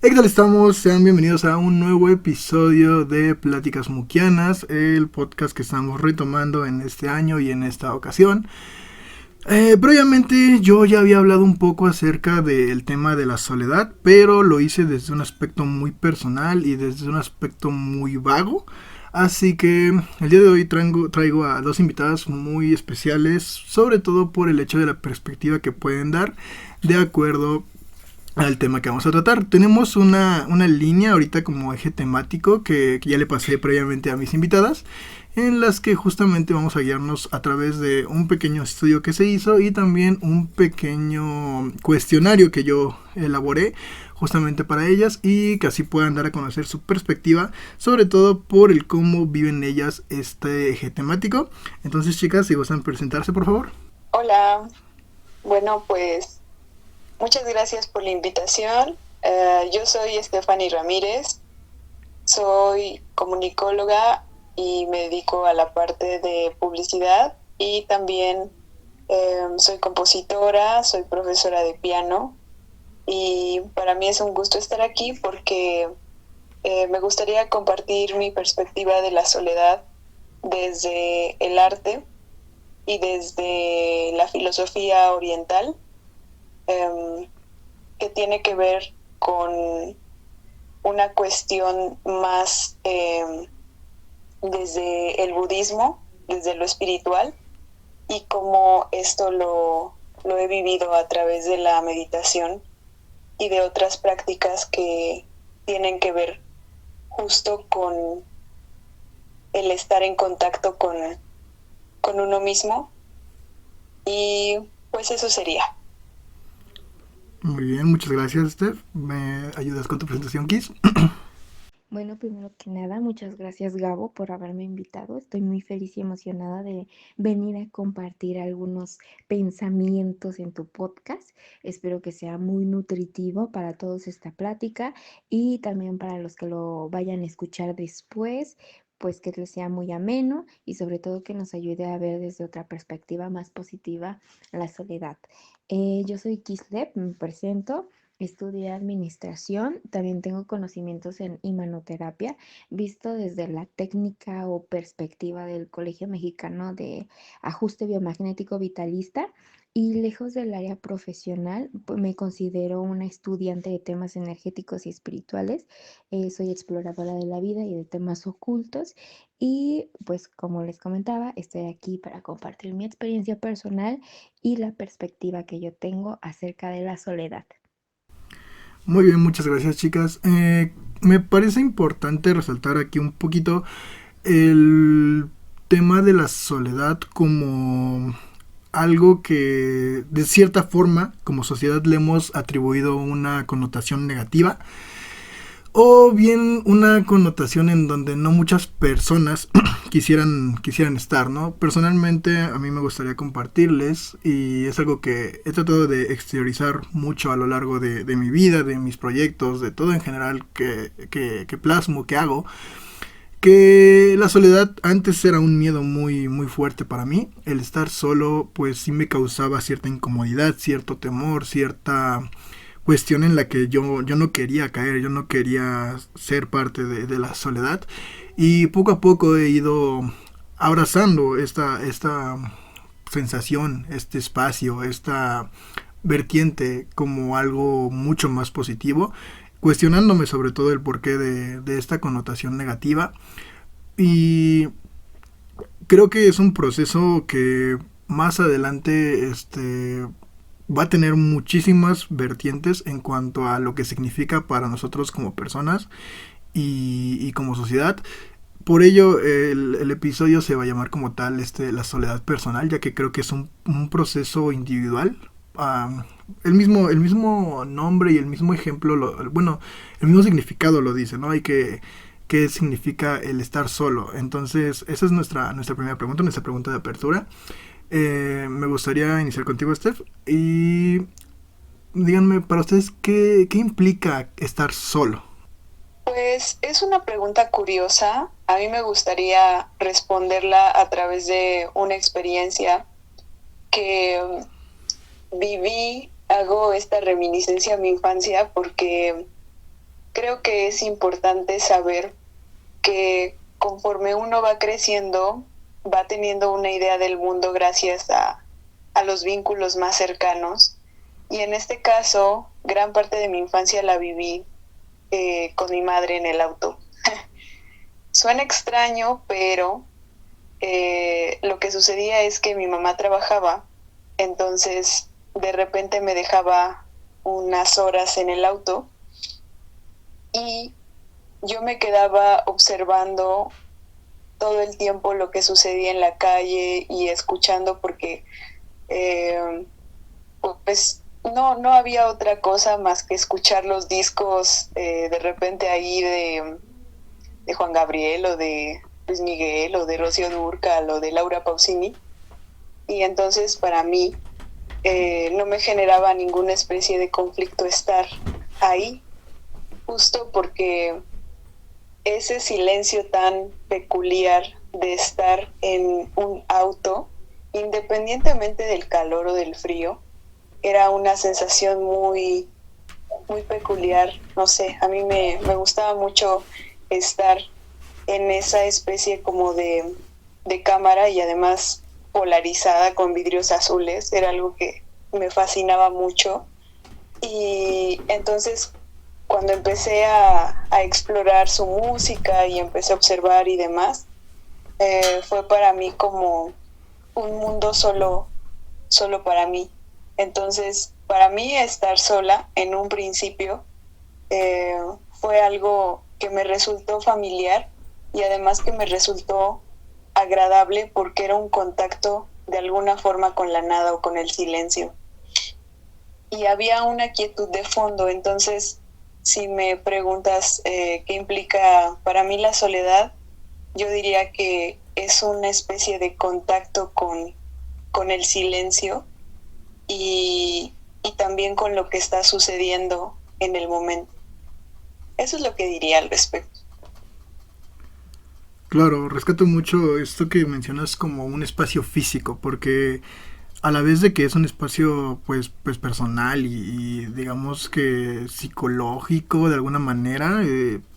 ¿Qué tal estamos? Sean bienvenidos a un nuevo episodio de Pláticas Muquianas, el podcast que estamos retomando en este año y en esta ocasión. Previamente yo ya había hablado un poco acerca del tema de la soledad, pero lo hice desde un aspecto muy personal y desde un aspecto muy vago. Así que el día de hoy traigo a dos invitadas muy especiales, sobre todo por el hecho de la perspectiva que pueden dar de acuerdo al tema que vamos a tratar. Tenemos una línea ahorita como eje temático que ya le pasé previamente a mis invitadas, en las que justamente vamos a guiarnos a través de un pequeño estudio que se hizo y también un pequeño cuestionario que yo elaboré justamente para ellas y que así puedan dar a conocer su perspectiva, sobre todo por el cómo viven ellas este eje temático. Entonces, chicas, si gustan presentarse, por favor. Hola, bueno, pues muchas gracias por la invitación. Yo soy Stephanie Ramírez, soy comunicóloga y me dedico a la parte de publicidad y también soy compositora, soy profesora de piano y para mí es un gusto estar aquí porque me gustaría compartir mi perspectiva de la soledad desde el arte y desde la filosofía oriental, que tiene que ver con una cuestión más desde el budismo, desde lo espiritual, y cómo esto lo he vivido a través de la meditación y de otras prácticas que tienen que ver justo con el estar en contacto con uno mismo. Y pues eso sería. Muy bien, muchas gracias, Steph. ¿Me ayudas con tu presentación, Kiss? Bueno, primero que nada, muchas gracias Gabo por haberme invitado. Estoy muy feliz y emocionada de venir a compartir algunos pensamientos en tu podcast. Espero que sea muy nutritivo para todos esta plática y también para los que lo vayan a escuchar después, pues que les sea muy ameno y sobre todo que nos ayude a ver desde otra perspectiva más positiva la soledad. Yo soy Kislev, me presento. Estudié administración, también tengo conocimientos en imanoterapia, visto desde la técnica o perspectiva del Colegio Mexicano de Ajuste Biomagnético Vitalista y lejos del área profesional, pues me considero una estudiante de temas energéticos y espirituales. Soy exploradora de la vida y de temas ocultos y pues como les comentaba, estoy aquí para compartir mi experiencia personal y la perspectiva que yo tengo acerca de la soledad. Muy bien, muchas gracias, chicas. Me parece importante resaltar aquí un poquito el tema de la soledad como algo que de cierta forma como sociedad le hemos atribuido una connotación negativa o bien una connotación en donde no muchas personas quisieran estar, ¿no? Personalmente a mí me gustaría compartirles y es algo que he tratado de exteriorizar mucho a lo largo de mi vida, de mis proyectos, de todo en general que plasmo, que hago, que la soledad antes era un miedo muy fuerte para mí. El estar solo pues sí me causaba cierta incomodidad, cierto temor, cierta cuestión en la que yo no quería caer, yo no quería ser parte de la soledad. Y poco a poco he ido abrazando esta sensación, este espacio, esta vertiente como algo mucho más positivo, cuestionándome sobre todo el porqué de esta connotación negativa. Y creo que es un proceso que más adelante va a tener muchísimas vertientes en cuanto a lo que significa para nosotros como personas y como sociedad. Por ello, el episodio se va a llamar como tal la soledad personal, ya que creo que es un proceso individual. Um, el mismo nombre y el mismo ejemplo, bueno, el mismo significado lo dice, ¿no? Hay que qué significa el estar solo. Entonces, esa es nuestra primera pregunta, nuestra pregunta de apertura. Me gustaría iniciar contigo, Steph, y díganme para ustedes qué implica estar solo. Pues es una pregunta curiosa. A mí me gustaría responderla a través de una experiencia que viví. Hago esta reminiscencia a mi infancia porque creo que es importante saber que conforme uno va creciendo, va teniendo una idea del mundo gracias a los vínculos más cercanos. Y en este caso, gran parte de mi infancia la viví con mi madre en el auto. Suena extraño, pero lo que sucedía es que mi mamá trabajaba, entonces de repente me dejaba unas horas en el auto y yo me quedaba observando todo el tiempo lo que sucedía en la calle y escuchando porque pues no había otra cosa más que escuchar los discos de repente ahí de Juan Gabriel o de Luis Miguel o de Rocío Dúrcal o de Laura Pausini, y entonces para mí no me generaba ninguna especie de conflicto estar ahí, justo porque ese silencio tan peculiar de estar en un auto, independientemente del calor o del frío, era una sensación muy, muy peculiar. No sé, a mí me gustaba mucho estar en esa especie como de cámara y además polarizada con vidrios azules. Era algo que me fascinaba mucho. Y entonces cuando empecé a explorar su música y empecé a observar y demás, fue para mí como un mundo solo para mí. Entonces, para mí estar sola en un principio fue algo que me resultó familiar y además que me resultó agradable porque era un contacto de alguna forma con la nada o con el silencio. Y había una quietud de fondo, entonces si me preguntas qué implica para mí la soledad, yo diría que es una especie de contacto con el silencio y también con lo que está sucediendo en el momento. Eso es lo que diría al respecto. Claro, rescato mucho esto que mencionas como un espacio físico, porque a la vez de que es un espacio pues personal y digamos que psicológico de alguna manera,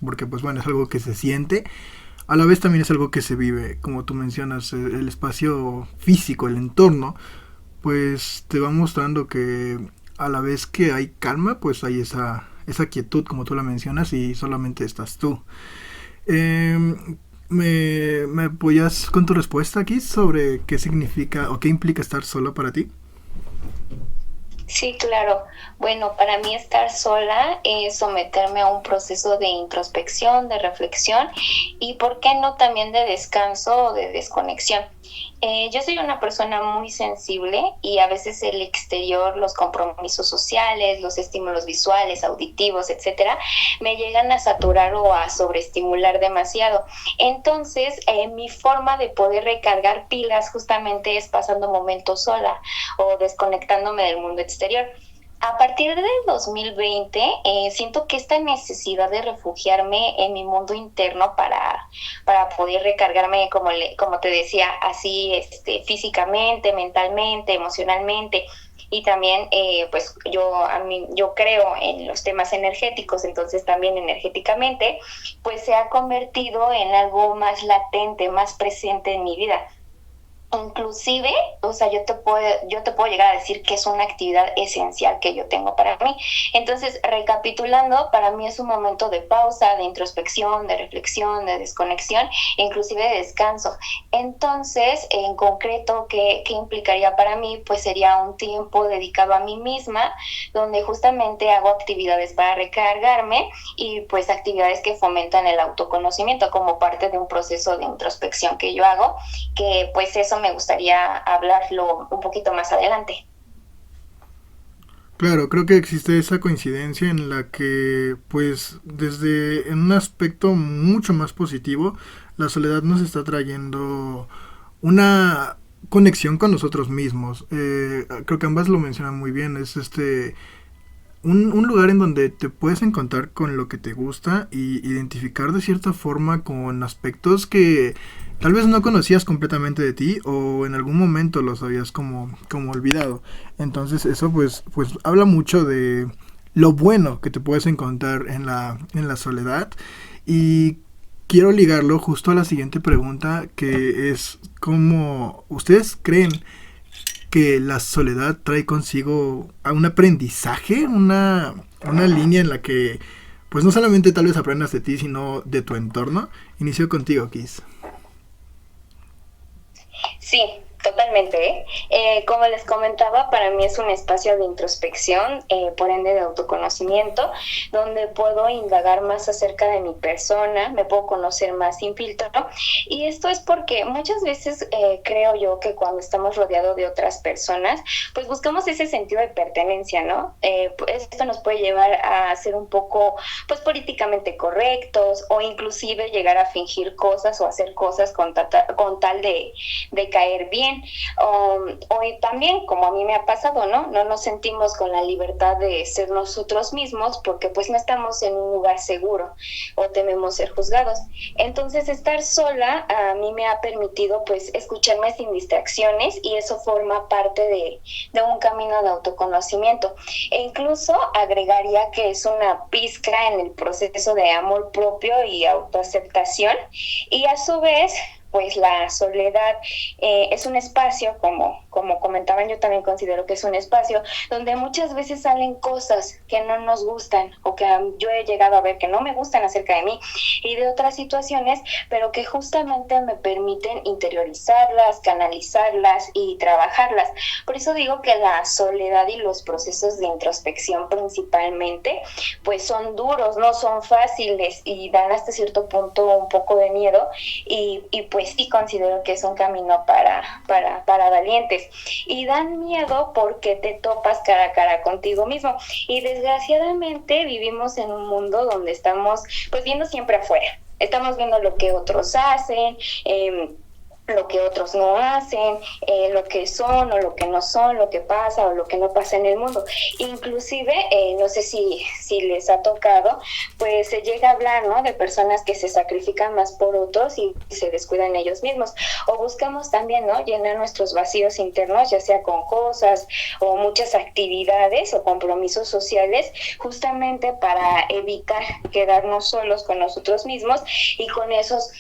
porque pues bueno, es algo que se siente, a la vez también es algo que se vive, como tú mencionas, el espacio físico, el entorno, pues te va mostrando que a la vez que hay calma, pues hay esa quietud, como tú la mencionas, y solamente estás tú. Eh, ¿Me apoyas con tu respuesta aquí sobre qué significa o qué implica estar solo para ti? Sí, claro. Bueno, para mí estar sola es someterme a un proceso de introspección, de reflexión y, ¿por qué no, también de descanso o de desconexión? Yo soy una persona muy sensible y a veces el exterior, los compromisos sociales, los estímulos visuales, auditivos, etcétera, me llegan a saturar o a sobreestimular demasiado. Entonces, mi forma de poder recargar pilas justamente es pasando momentos sola o desconectándome del mundo exterior. A partir del 2020, siento que esta necesidad de refugiarme en mi mundo interno para poder recargarme, como te decía, así físicamente, mentalmente, emocionalmente, y también pues yo creo en los temas energéticos, entonces también energéticamente, pues se ha convertido en algo más latente, más presente en mi vida. Inclusive, o sea, yo te puedo llegar a decir que es una actividad esencial que yo tengo para mí. Entonces, recapitulando, para mí es un momento de pausa, de introspección, de reflexión, de desconexión, inclusive de descanso. Entonces, en concreto, ¿qué implicaría para mí? Pues sería un tiempo dedicado a mí misma, donde justamente hago actividades para recargarme y pues actividades que fomentan el autoconocimiento como parte de un proceso de introspección que yo hago, que pues eso me gustaría hablarlo un poquito más adelante. Claro, creo que existe esa coincidencia en la que, pues, desde en un aspecto mucho más positivo, la soledad nos está trayendo una conexión con nosotros mismos. Creo que ambas lo mencionan muy bien. Es un lugar en donde te puedes encontrar con lo que te gusta y identificar de cierta forma con aspectos que tal vez no conocías completamente de ti o en algún momento los habías como olvidado. Entonces eso pues habla mucho de lo bueno que te puedes encontrar en la soledad. Y quiero ligarlo justo a la siguiente pregunta, que es cómo ustedes creen que la soledad trae consigo a un aprendizaje, una línea en la que pues no solamente tal vez aprendas de ti, sino de tu entorno. Inicio contigo, Kiss. Sí, totalmente. Como les comentaba, para mí es un espacio de introspección, por ende de autoconocimiento, donde puedo indagar más acerca de mi persona, me puedo conocer más sin filtro. Y esto es porque muchas veces creo yo que cuando estamos rodeados de otras personas, pues buscamos ese sentido de pertenencia, ¿no? Esto nos puede llevar a ser un poco, pues, políticamente correctos, o inclusive llegar a fingir cosas o hacer cosas con tal de caer bien. O también, como a mí me ha pasado, ¿no? No nos sentimos con la libertad de ser nosotros mismos porque pues no estamos en un lugar seguro o tememos ser juzgados. Entonces, estar sola a mí me ha permitido pues escucharme sin distracciones, y eso forma parte de un camino de autoconocimiento. E incluso agregaría que es una pizca en el proceso de amor propio y autoaceptación, y a su vez pues la soledad es un espacio, como comentaban, yo también considero que es un espacio donde muchas veces salen cosas que no nos gustan, o que yo he llegado a ver que no me gustan acerca de mí y de otras situaciones, pero que justamente me permiten interiorizarlas, canalizarlas y trabajarlas. Por eso digo que la soledad y los procesos de introspección principalmente, pues son duros, no son fáciles y dan hasta cierto punto un poco de miedo, y pues sí considero que es un camino para valientes, y dan miedo porque te topas cara a cara contigo mismo, y desgraciadamente vivimos en un mundo donde estamos pues viendo siempre afuera, estamos viendo lo que otros hacen, lo que otros no hacen, lo que son o lo que no son, lo que pasa o lo que no pasa en el mundo. Inclusive, no sé si les ha tocado, pues se llega a hablar, ¿no?, de personas que se sacrifican más por otros y se descuidan ellos mismos. O buscamos también, ¿no?, llenar nuestros vacíos internos, ya sea con cosas o muchas actividades o compromisos sociales, justamente para evitar quedarnos solos con nosotros mismos y con esos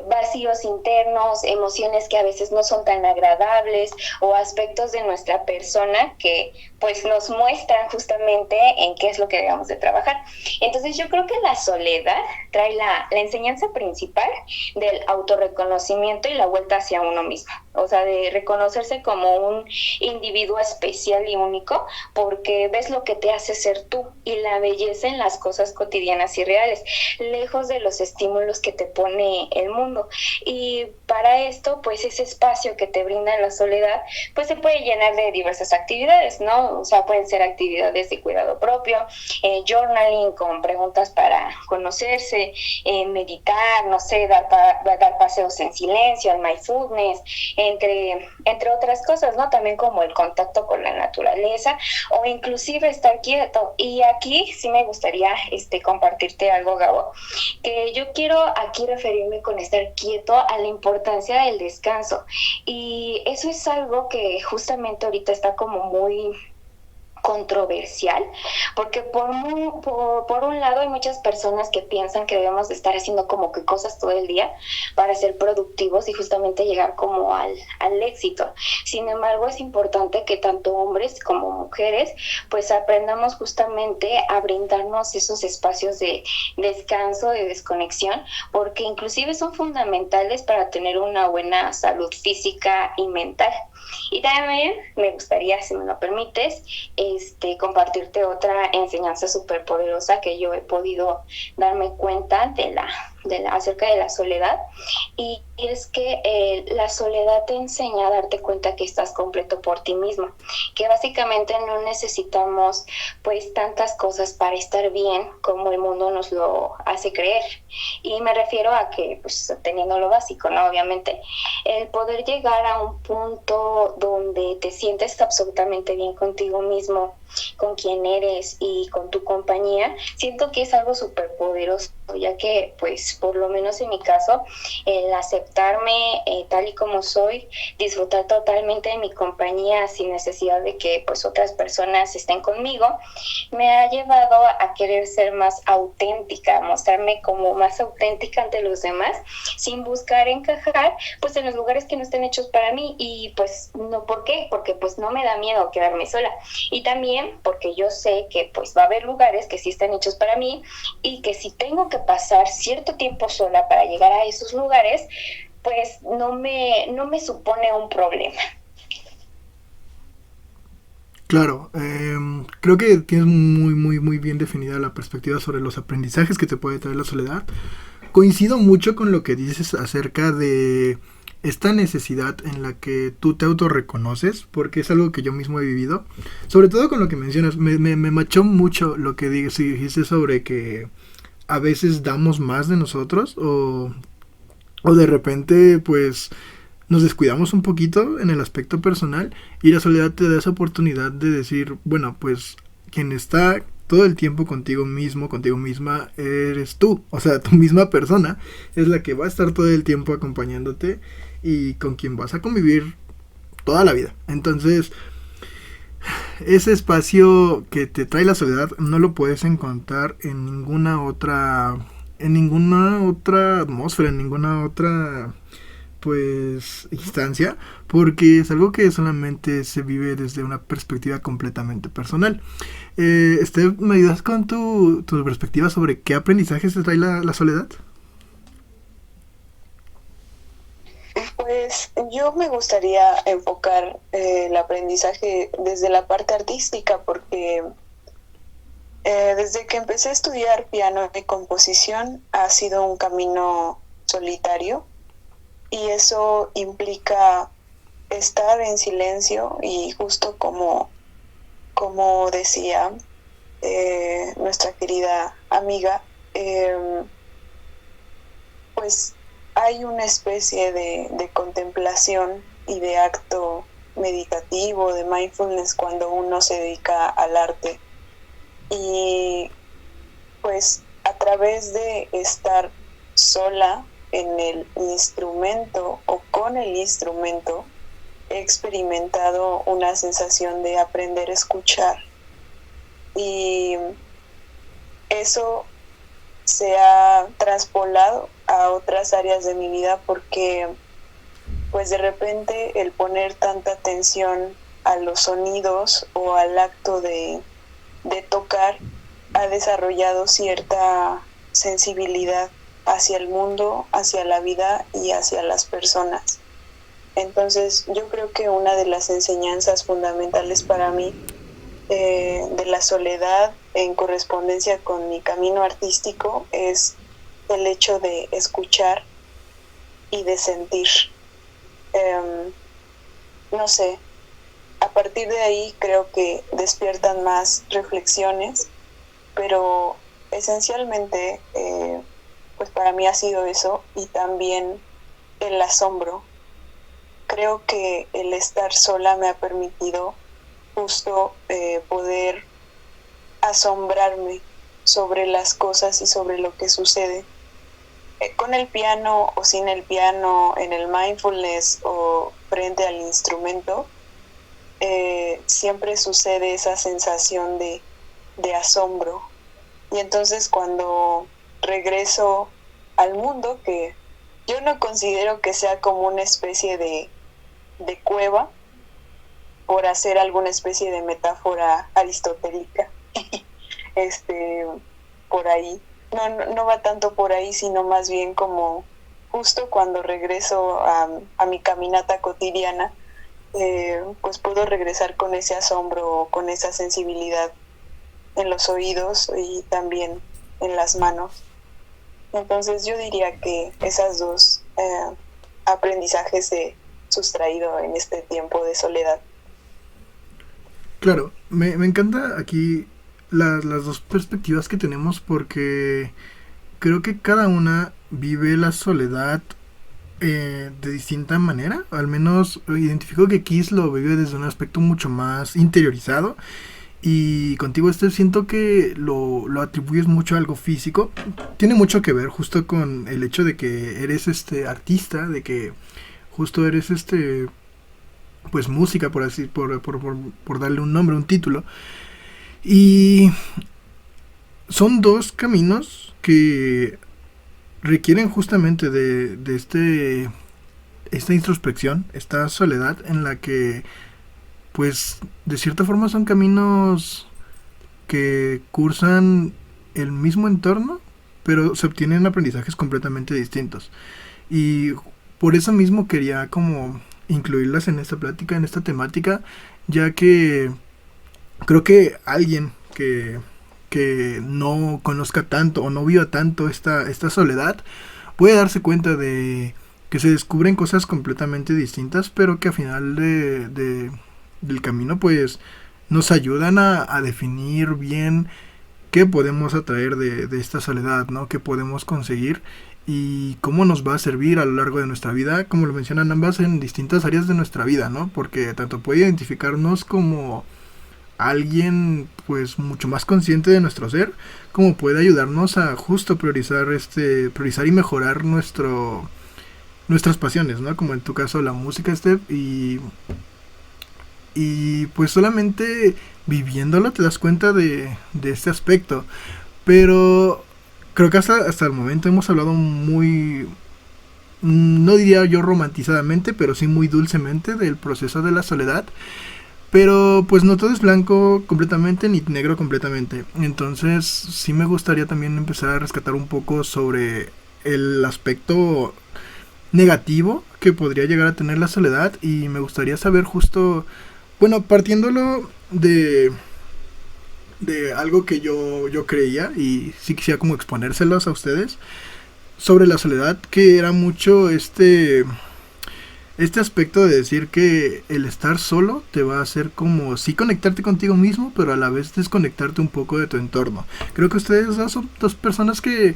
vacíos internos, emociones que a veces no son tan agradables, o aspectos de nuestra persona que pues nos muestran justamente en qué es lo que debemos de trabajar. Entonces yo creo que la soledad trae la enseñanza principal del autorreconocimiento y la vuelta hacia uno mismo, o sea, de reconocerse como un individuo especial y único, porque ves lo que te hace ser tú y la belleza en las cosas cotidianas y reales, lejos de los estímulos que te pone el mundo. Y para esto, pues ese espacio que te brinda la soledad, pues se puede llenar de diversas actividades, ¿no? O sea, pueden ser actividades de cuidado propio, journaling con preguntas para conocerse, meditar, no sé, dar paseos en silencio, el mindfulness, entre otras cosas, ¿no? También como el contacto con la naturaleza, o inclusive estar quieto. Y aquí sí me gustaría compartirte algo, Gabo, que yo quiero aquí referirme con estar quieto a la importancia del descanso. Y eso es algo que justamente ahorita está como muy controversial, porque por un lado hay muchas personas que piensan que debemos de estar haciendo como que cosas todo el día para ser productivos y justamente llegar como al éxito. Sin embargo, es importante que tanto hombres como mujeres pues aprendamos justamente a brindarnos esos espacios de descanso, de desconexión, porque inclusive son fundamentales para tener una buena salud física y mental. Y también me gustaría, si me lo permites, compartirte otra enseñanza súper poderosa que yo he podido darme cuenta acerca de la soledad, y es que la soledad te enseña a darte cuenta que estás completo por ti mismo, que básicamente no necesitamos pues tantas cosas para estar bien como el mundo nos lo hace creer. Y me refiero a que pues teniendo lo básico, ¿no? Obviamente el poder llegar a un punto donde te sientes absolutamente bien contigo mismo, con quién eres y con tu compañía, siento que es algo súper poderoso, ya que pues por lo menos en mi caso, el aceptarme tal y como soy, disfrutar totalmente de mi compañía sin necesidad de que pues otras personas estén conmigo, me ha llevado a querer ser más auténtica, mostrarme como más auténtica ante los demás, sin buscar encajar pues en los lugares que no estén hechos para mí. Y pues no, ¿por qué? Porque pues no me da miedo quedarme sola, y también porque yo sé que pues va a haber lugares que sí están hechos para mí, y que si tengo que pasar cierto tiempo sola para llegar a esos lugares, pues no me supone un problema. Claro, creo que tienes muy bien definida la perspectiva sobre los aprendizajes que te puede traer la soledad. Coincido mucho con lo que dices acerca de esta necesidad en la que tú te autorreconoces, porque es algo que yo mismo he vivido. Sobre todo con lo que mencionas, me machó mucho lo que dijiste sobre que a veces damos más de nosotros o de repente pues nos descuidamos un poquito en el aspecto personal, y la soledad te da esa oportunidad de decir, bueno, pues quien está todo el tiempo contigo mismo, contigo misma, eres tú. O sea, tu misma persona es la que va a estar todo el tiempo acompañándote y con quien vas a convivir toda la vida. Entonces, ese espacio que te trae la soledad no lo puedes encontrar en ninguna otra atmósfera, en ninguna otra pues instancia, porque es algo que solamente se vive desde una perspectiva completamente personal. ¿Me ayudas con tu perspectiva sobre qué aprendizajes te trae la soledad? Pues yo me gustaría enfocar el aprendizaje desde la parte artística, porque desde que empecé a estudiar piano y composición ha sido un camino solitario, y eso implica estar en silencio, y justo como decía nuestra querida amiga, pues hay una especie de contemplación y de acto meditativo, de mindfulness, cuando uno se dedica al arte. Y pues a través de estar sola en el instrumento o con el instrumento, he experimentado una sensación de aprender a escuchar, y eso se ha traspolado a otras áreas de mi vida, porque pues de repente el poner tanta atención a los sonidos o al acto de tocar ha desarrollado cierta sensibilidad hacia el mundo, hacia la vida y hacia las personas. Entonces yo creo que una de las enseñanzas fundamentales para mí de la soledad en correspondencia con mi camino artístico es el hecho de escuchar y de sentir. No sé, a partir de ahí creo que despiertan más reflexiones, pero esencialmente pues para mí ha sido eso, y también el asombro. Creo que el estar sola me ha permitido justo poder asombrarme sobre las cosas y sobre lo que sucede. Con el piano o sin el piano, en el mindfulness o frente al instrumento, siempre sucede esa sensación de asombro. Y entonces cuando regreso al mundo, que yo no considero que sea como una especie de cueva, por hacer alguna especie de metáfora aristotélica, por ahí. No va tanto por ahí, sino más bien como justo cuando regreso a mi caminata cotidiana, pues puedo regresar con ese asombro, con esa sensibilidad en los oídos y también en las manos. Entonces yo diría que esas dos aprendizajes he sustraído en este tiempo de soledad. Claro, me encanta aquí las dos perspectivas que tenemos, porque creo que cada una vive la soledad de distinta manera. Al menos identifico que Kiss lo vive desde un aspecto mucho más interiorizado, Y contigo, siento que lo atribuyes mucho a algo físico. Tiene mucho que ver justo con el hecho de que eres artista, de que justo eres pues música, por así, por darle un nombre, un título. Y son dos caminos que requieren justamente de esta introspección, esta soledad en la que, pues, de cierta forma son caminos que cursan el mismo entorno, pero se obtienen aprendizajes completamente distintos. Y por eso mismo quería como incluirlas en esta plática, en esta temática, ya que creo que alguien que no conozca tanto o no viva tanto esta soledad puede darse cuenta de que se descubren cosas completamente distintas, pero que al final del camino pues nos ayudan a definir bien qué podemos atraer de esta soledad, ¿no? Qué podemos conseguir y cómo nos va a servir a lo largo de nuestra vida, como lo mencionan ambas, en distintas áreas de nuestra vida, ¿no? Porque tanto puede identificarnos como alguien pues mucho más consciente de nuestro ser, como puede ayudarnos a justo priorizar y mejorar nuestras pasiones, ¿no? Como en tu caso la música, y pues solamente viviéndolo te das cuenta de este aspecto. Pero creo que hasta el momento hemos hablado muy, no diría yo romantizadamente, pero sí muy dulcemente del proceso de la soledad. Pero pues no todo es blanco completamente ni negro completamente. Entonces sí me gustaría también empezar a rescatar un poco sobre el aspecto negativo que podría llegar a tener la soledad. Y me gustaría saber justo, bueno, partiéndolo de algo que yo creía y sí quisiera como exponérselos a ustedes sobre la soledad, que era mucho este aspecto de decir que el estar solo te va a hacer como sí conectarte contigo mismo, pero a la vez desconectarte un poco de tu entorno. Creo que ustedes dos son dos personas que,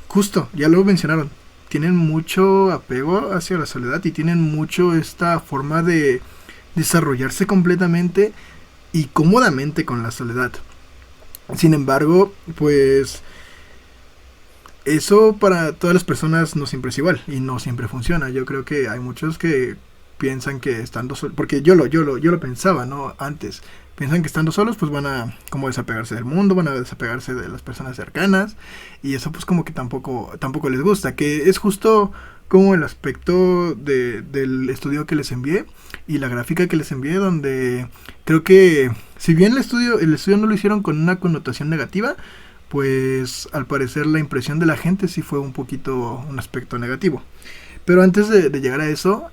justo, ya lo mencionaron, tienen mucho apego hacia la soledad y tienen mucho esta forma de desarrollarse completamente y cómodamente con la soledad. Sin embargo, pues eso para todas las personas no siempre es igual y no siempre funciona. Yo creo que hay muchos que piensan que estando solos, porque yo lo pensaba, ¿no? Antes, piensan que estando solos pues van a como desapegarse del mundo, van a desapegarse de las personas cercanas y eso pues como que tampoco les gusta, que es justo como el aspecto del estudio que les envié y la gráfica que les envié, donde creo que si bien el estudio no lo hicieron con una connotación negativa, pues al parecer la impresión de la gente sí fue un poquito un aspecto negativo. Pero antes de llegar a eso,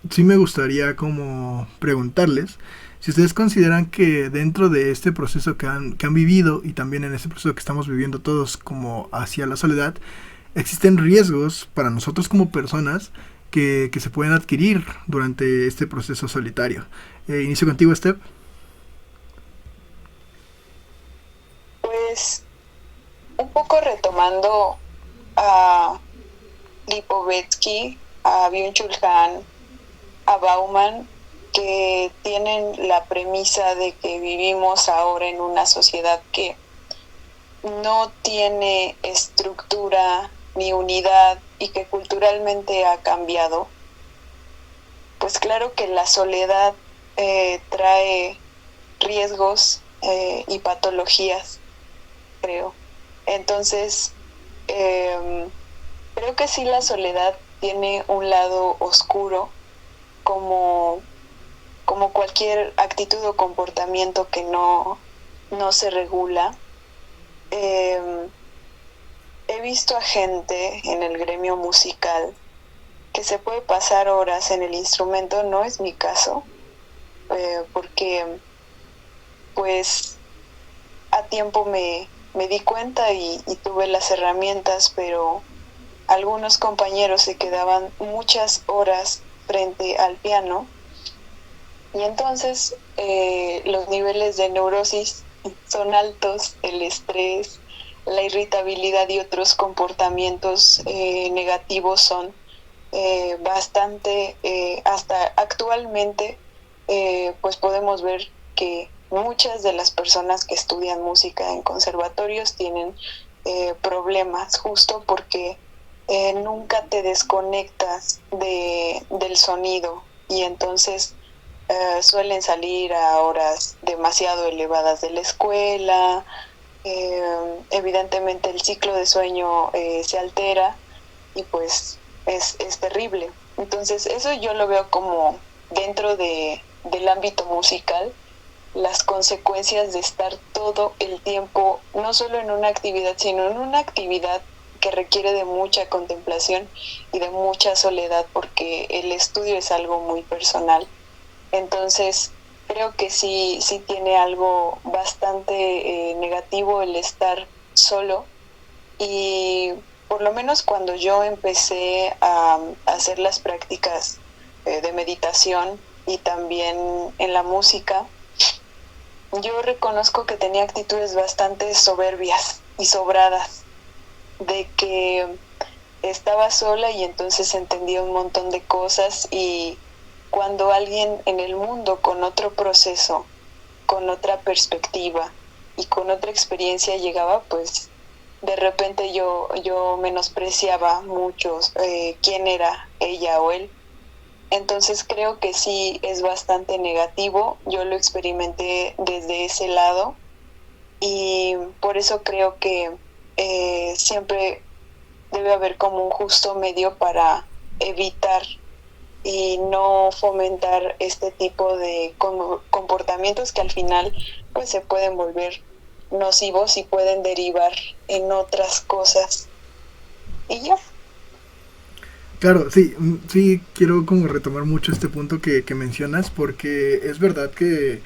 sí me gustaría como preguntarles si ustedes consideran que dentro de este proceso que han vivido y también en este proceso que estamos viviendo todos como hacia la soledad, existen riesgos para nosotros como personas que se pueden adquirir durante este proceso solitario. Inicio contigo, Steph. Pues un poco retomando a Lipovetsky, a Byung-Chul Han, a Bauman, que tienen la premisa de que vivimos ahora en una sociedad que no tiene estructura ni unidad y que culturalmente ha cambiado. Pues claro que la soledad trae riesgos y patologías, creo. Entonces, creo que sí, la soledad tiene un lado oscuro, como cualquier actitud o comportamiento que no se regula. He visto a gente en el gremio musical que se puede pasar horas en el instrumento. No es mi caso, porque pues a tiempo me di cuenta y tuve las herramientas, pero algunos compañeros se quedaban muchas horas frente al piano y entonces los niveles de neurosis son altos, el estrés, la irritabilidad y otros comportamientos negativos son bastante, hasta actualmente pues podemos ver que muchas de las personas que estudian música en conservatorios tienen problemas justo porque nunca te desconectas del sonido y entonces suelen salir a horas demasiado elevadas de la escuela. Evidentemente el ciclo de sueño se altera y pues es terrible. Entonces eso yo lo veo como dentro del ámbito musical, las consecuencias de estar todo el tiempo, no solo en una actividad, sino en una actividad que requiere de mucha contemplación y de mucha soledad, porque el estudio es algo muy personal. Entonces, creo que sí tiene algo bastante negativo el estar solo. Y por lo menos cuando yo empecé a hacer las prácticas de meditación y también en la música, yo reconozco que tenía actitudes bastante soberbias y sobradas, de que estaba sola y entonces entendía un montón de cosas, y cuando alguien en el mundo con otro proceso, con otra perspectiva y con otra experiencia llegaba, pues de repente yo menospreciaba mucho quién era ella o él. Entonces creo que sí es bastante negativo, yo lo experimenté desde ese lado y por eso creo que siempre debe haber como un justo medio para evitar y no fomentar este tipo de comportamientos que al final pues se pueden volver nocivos y pueden derivar en otras cosas. Y ya. Claro, sí, sí, quiero como retomar mucho este punto que mencionas, porque es verdad que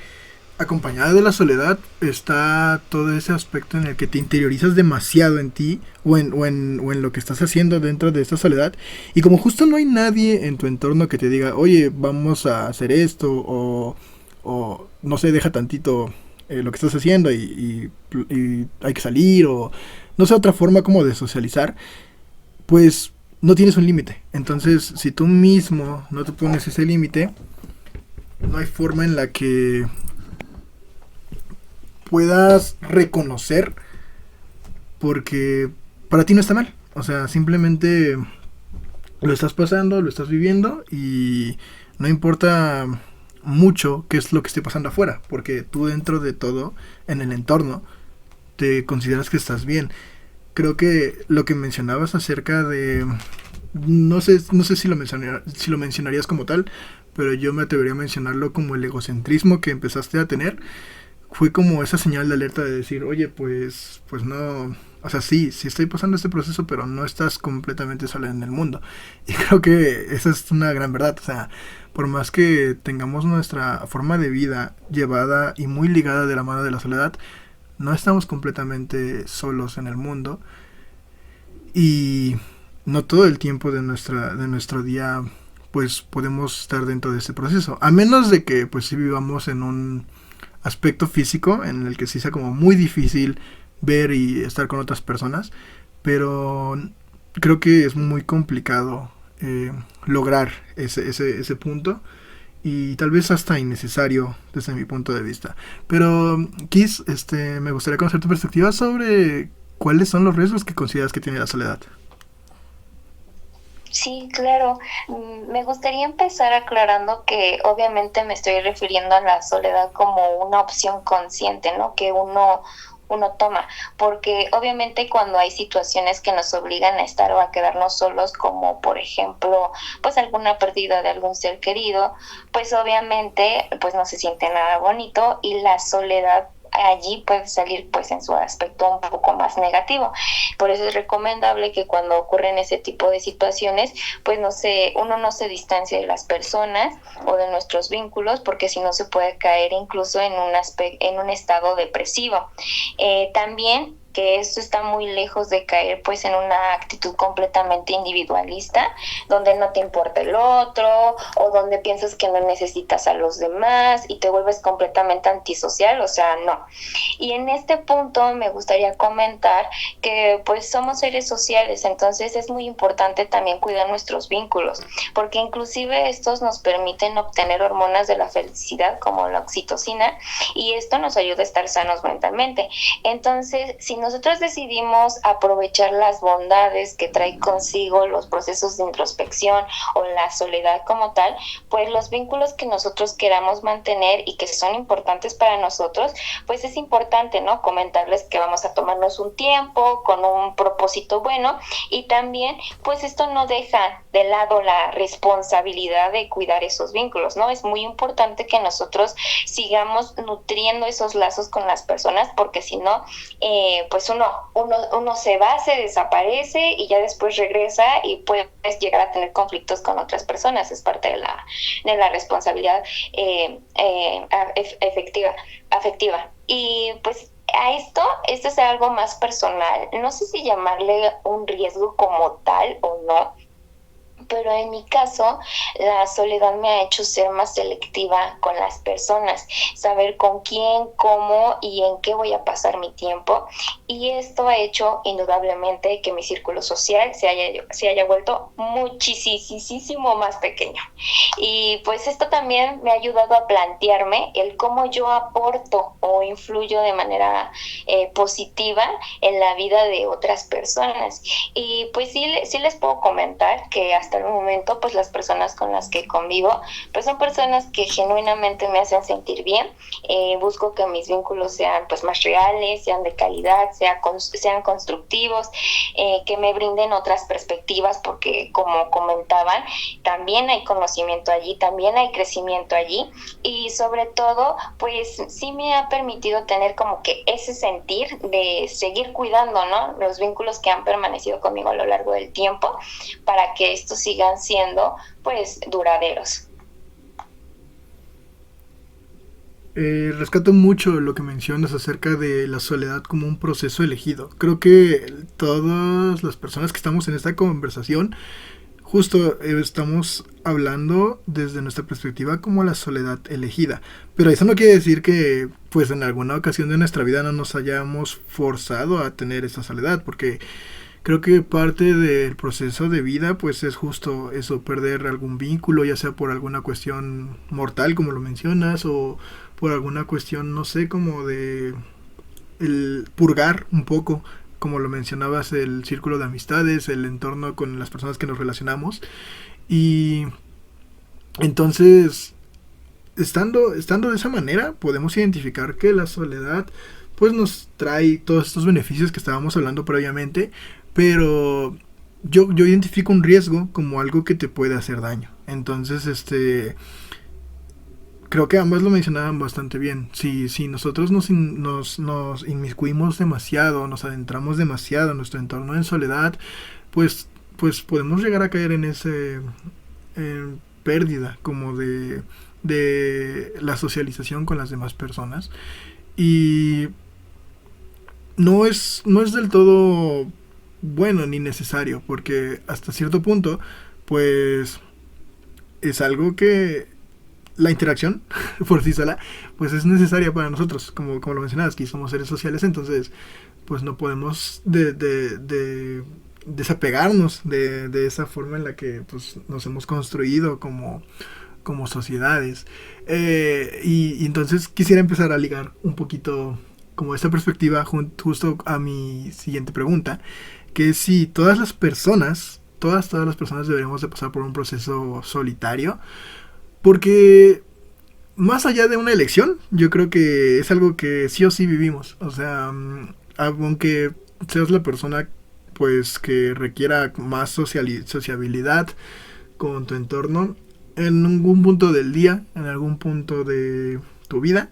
acompañada de la soledad está todo ese aspecto en el que te interiorizas demasiado en ti o en lo que estás haciendo dentro de esta soledad, y como justo no hay nadie en tu entorno que te diga, oye, vamos a hacer esto, o no sé, deja tantito lo que estás haciendo y hay que salir, o no sé, otra forma como de socializar, pues no tienes un límite. Entonces, si tú mismo no te pones ese límite, no hay forma en la que puedas reconocer, porque para ti no está mal. O sea, simplemente lo estás pasando, lo estás viviendo y no importa mucho qué es lo que esté pasando afuera, porque tú dentro de todo, en el entorno, te consideras que estás bien. Creo que lo que mencionabas acerca de, no sé si lo mencionarías como tal, pero yo me atrevería a mencionarlo como el egocentrismo que empezaste a tener. Fue como esa señal de alerta de decir, oye, pues no, o sea, sí estoy pasando este proceso, pero no estás completamente sola en el mundo. Y creo que esa es una gran verdad. O sea, por más que tengamos nuestra forma de vida llevada y muy ligada de la mano de la soledad, no estamos completamente solos en el mundo, y no todo el tiempo de nuestro día pues podemos estar dentro de ese proceso, a menos de que pues sí vivamos en un aspecto físico en el que sí sea como muy difícil ver y estar con otras personas, pero creo que es muy complicado lograr ese punto, y tal vez hasta innecesario desde mi punto de vista. Pero Kiss, me gustaría conocer tu perspectiva sobre cuáles son los riesgos que consideras que tiene la soledad. Sí, claro. Me gustaría empezar aclarando que obviamente me estoy refiriendo a la soledad como una opción consciente, ¿no? Que uno toma, porque obviamente cuando hay situaciones que nos obligan a estar o a quedarnos solos, como por ejemplo, pues alguna pérdida de algún ser querido, pues obviamente pues no se siente nada bonito, y la soledad allí puede salir pues en su aspecto un poco más negativo. Por eso es recomendable que cuando ocurren ese tipo de situaciones, pues uno no se distancie de las personas o de nuestros vínculos, porque si no se puede caer incluso en un estado depresivo. También que esto está muy lejos de caer pues en una actitud completamente individualista, donde no te importa el otro o donde piensas que no necesitas a los demás y te vuelves completamente antisocial, o sea, no. Y en este punto me gustaría comentar que pues somos seres sociales, entonces es muy importante también cuidar nuestros vínculos, porque inclusive estos nos permiten obtener hormonas de la felicidad como la oxitocina, y esto nos ayuda a estar sanos mentalmente. Entonces, si nosotros decidimos aprovechar las bondades que trae consigo los procesos de introspección o la soledad como tal, pues los vínculos que nosotros queramos mantener y que son importantes para nosotros, pues es importante, ¿no? Comentarles que vamos a tomarnos un tiempo con un propósito bueno, y también, pues esto no deja de lado la responsabilidad de cuidar esos vínculos, ¿no? Es muy importante que nosotros sigamos nutriendo esos lazos con las personas, porque si no, pues uno se va, se desaparece y ya después regresa y puedes llegar a tener conflictos con otras personas. Es parte de la responsabilidad afectiva. Y pues a esto es algo más personal. No sé si llamarle un riesgo como tal o no, pero en mi caso, la soledad me ha hecho ser más selectiva con las personas, saber con quién, cómo y en qué voy a pasar mi tiempo. Y esto ha hecho indudablemente que mi círculo social se haya vuelto muchísimo más pequeño. Y pues esto también me ha ayudado a plantearme el cómo yo aporto o influyo de manera positiva en la vida de otras personas. Y pues sí les puedo comentar que hasta el momento pues las personas con las que convivo pues son personas que genuinamente me hacen sentir bien. Busco que mis vínculos sean pues más reales, sean de calidad, sean constructivos, que me brinden otras perspectivas, porque como comentaban, también hay conocimiento allí, también hay crecimiento allí, y sobre todo pues sí me ha permitido tener como que ese sentir de seguir cuidando, ¿no?, los vínculos que han permanecido conmigo a lo largo del tiempo, para que estos sigan siendo pues duraderos. Rescato mucho lo que mencionas acerca de la soledad como un proceso elegido. Creo que todas las personas que estamos en esta conversación justo estamos hablando desde nuestra perspectiva como la soledad elegida, pero eso no quiere decir que pues en alguna ocasión de nuestra vida no nos hayamos forzado a tener esa soledad, porque creo que parte del proceso de vida pues es justo eso, perder algún vínculo, ya sea por alguna cuestión mortal como lo mencionas, o por alguna cuestión, no sé, como de el purgar un poco, como lo mencionabas, el círculo de amistades, el entorno con las personas que nos relacionamos. Y entonces, estando de esa manera, podemos identificar que la soledad pues nos trae todos estos beneficios que estábamos hablando previamente, pero yo identifico un riesgo como algo que te puede hacer daño. Entonces, creo que ambas lo mencionaban bastante bien. Si nosotros nos inmiscuimos demasiado, nos adentramos demasiado en nuestro entorno en soledad, pues podemos llegar a caer en ese pérdida como de la socialización con las demás personas. Y no es del todo bueno ni necesario, porque hasta cierto punto pues es algo que la interacción por sí sola pues es necesaria para nosotros, como lo mencionabas, que somos seres sociales. Entonces pues no podemos desapegarnos de esa forma en la que pues nos hemos construido como sociedades. Y entonces quisiera empezar a ligar un poquito como esta perspectiva justo a mi siguiente pregunta, que es si todas las personas deberíamos de pasar por un proceso solitario, porque más allá de una elección, yo creo que es algo que sí o sí vivimos. O sea, aunque seas la persona pues que requiera más sociabilidad con tu entorno, en algún punto del día, en algún punto de tu vida,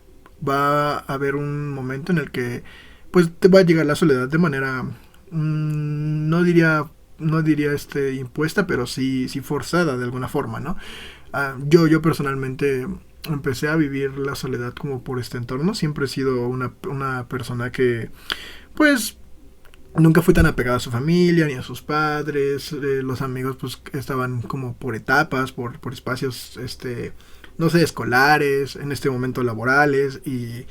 va a haber un momento en el que pues te va a llegar la soledad de manera no diría impuesta, pero sí forzada de alguna forma, ¿no? Yo personalmente empecé a vivir la soledad como por este entorno. Siempre he sido una persona que pues nunca fue tan apegado a su familia ni a sus padres. Los amigos pues estaban como por etapas, por espacios, no sé, escolares, en este momento laborales, y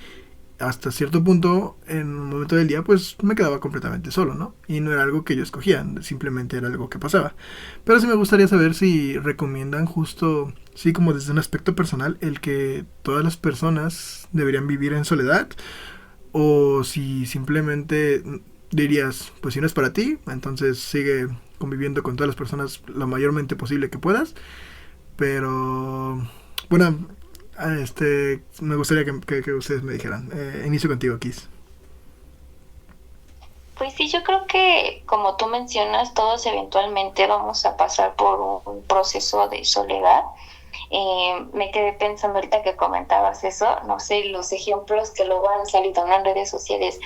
hasta cierto punto, en un momento del día, pues me quedaba completamente solo, ¿no? Y no era algo que yo escogía, simplemente era algo que pasaba. Pero sí me gustaría saber si recomiendan justo, sí, como desde un aspecto personal, el que todas las personas deberían vivir en soledad, o si simplemente dirías, pues si no es para ti, entonces sigue conviviendo con todas las personas lo mayormente posible que puedas. Pero bueno, me gustaría que ustedes me dijeran. Inicio contigo, Kiss. Pues sí, yo creo que como tú mencionas, todos eventualmente vamos a pasar por un proceso de soledad. Me quedé pensando ahorita que comentabas eso, no sé, los ejemplos que luego han salido en las redes sociales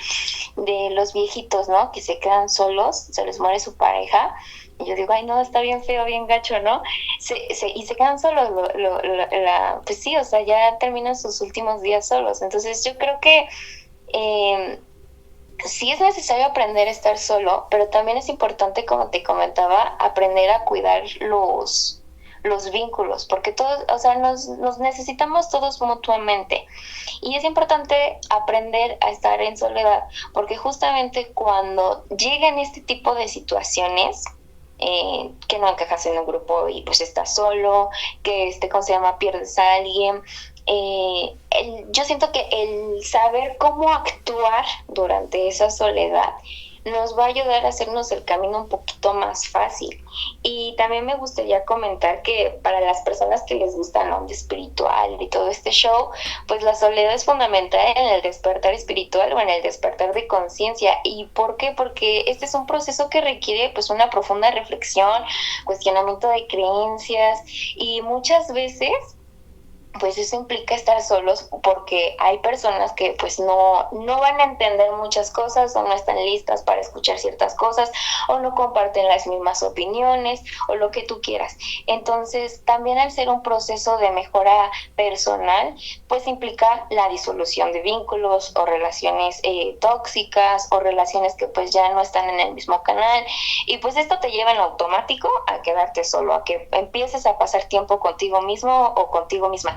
de los viejitos, ¿no? Que se quedan solos, se les muere su pareja. Y yo digo, ay, no, está bien feo, bien gacho, ¿no? Y se quedan solos, pues sí, o sea, ya terminan sus últimos días solos. Entonces yo creo que sí es necesario aprender a estar solo, pero también es importante, como te comentaba, aprender a cuidar los vínculos, porque todos, o sea, nos necesitamos todos mutuamente. Y es importante aprender a estar en soledad, porque justamente cuando llegan este tipo de situaciones, que no encajas en un grupo y pues estás solo, que ¿cómo se llama? Pierdes a alguien. Yo siento que el saber cómo actuar durante esa soledad nos va a ayudar a hacernos el camino un poquito más fácil. Y también me gustaría comentar que para las personas que les gusta la onda espiritual y todo este show, pues la soledad es fundamental en el despertar espiritual o en el despertar de conciencia. ¿Y por qué? Porque este es un proceso que requiere pues una profunda reflexión, cuestionamiento de creencias, y muchas veces pues eso implica estar solos, porque hay personas que pues no van a entender muchas cosas, o no están listas para escuchar ciertas cosas, o no comparten las mismas opiniones, o lo que tú quieras. Entonces también, al ser un proceso de mejora personal, pues implica la disolución de vínculos o relaciones tóxicas, o relaciones que pues ya no están en el mismo canal, y pues esto te lleva en automático a quedarte solo, a que empieces a pasar tiempo contigo mismo o contigo misma.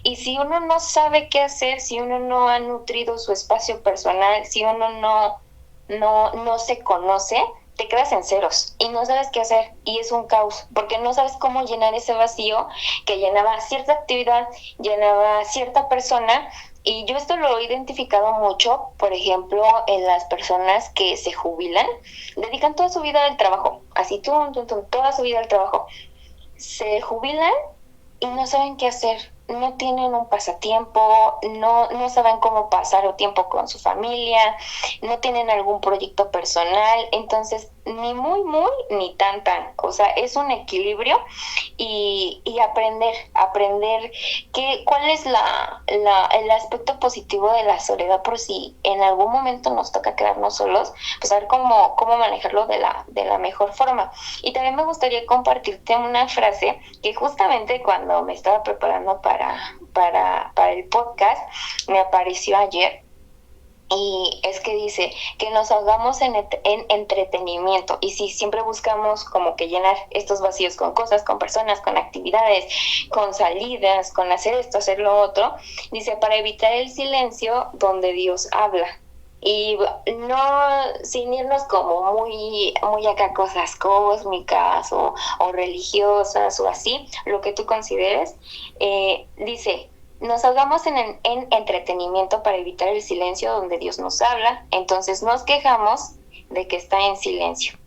Y si uno no sabe qué hacer, si uno no ha nutrido su espacio personal, si uno no se conoce, te quedas en ceros y no sabes qué hacer, y es un caos, porque no sabes cómo llenar ese vacío que llenaba cierta actividad, llenaba cierta persona. Y yo esto lo he identificado mucho, por ejemplo, en las personas que se jubilan, dedican toda su vida al trabajo, así toda su vida al trabajo. Se jubilan y no saben qué hacer, no tienen un pasatiempo, no saben cómo pasar el tiempo con su familia, no tienen algún proyecto personal. Entonces ni muy ni tan, o sea, es un equilibrio, y aprender cuál es el aspecto positivo de la soledad, por si en algún momento nos toca quedarnos solos, pues saber cómo manejarlo de la mejor forma. Y también me gustaría compartirte una frase que justamente cuando me estaba preparando para el podcast me apareció ayer. Y es que dice que nos ahogamos en entretenimiento. Y si siempre buscamos como que llenar estos vacíos con cosas, con personas, con actividades, con salidas, con hacer esto, hacer lo otro, dice, para evitar el silencio donde Dios habla. Y no, sin irnos como muy acá cosas cósmicas o religiosas o así, lo que tú consideres, dice, nos ahogamos en entretenimiento para evitar el silencio donde Dios nos habla. Entonces nos quejamos de que está en silencio.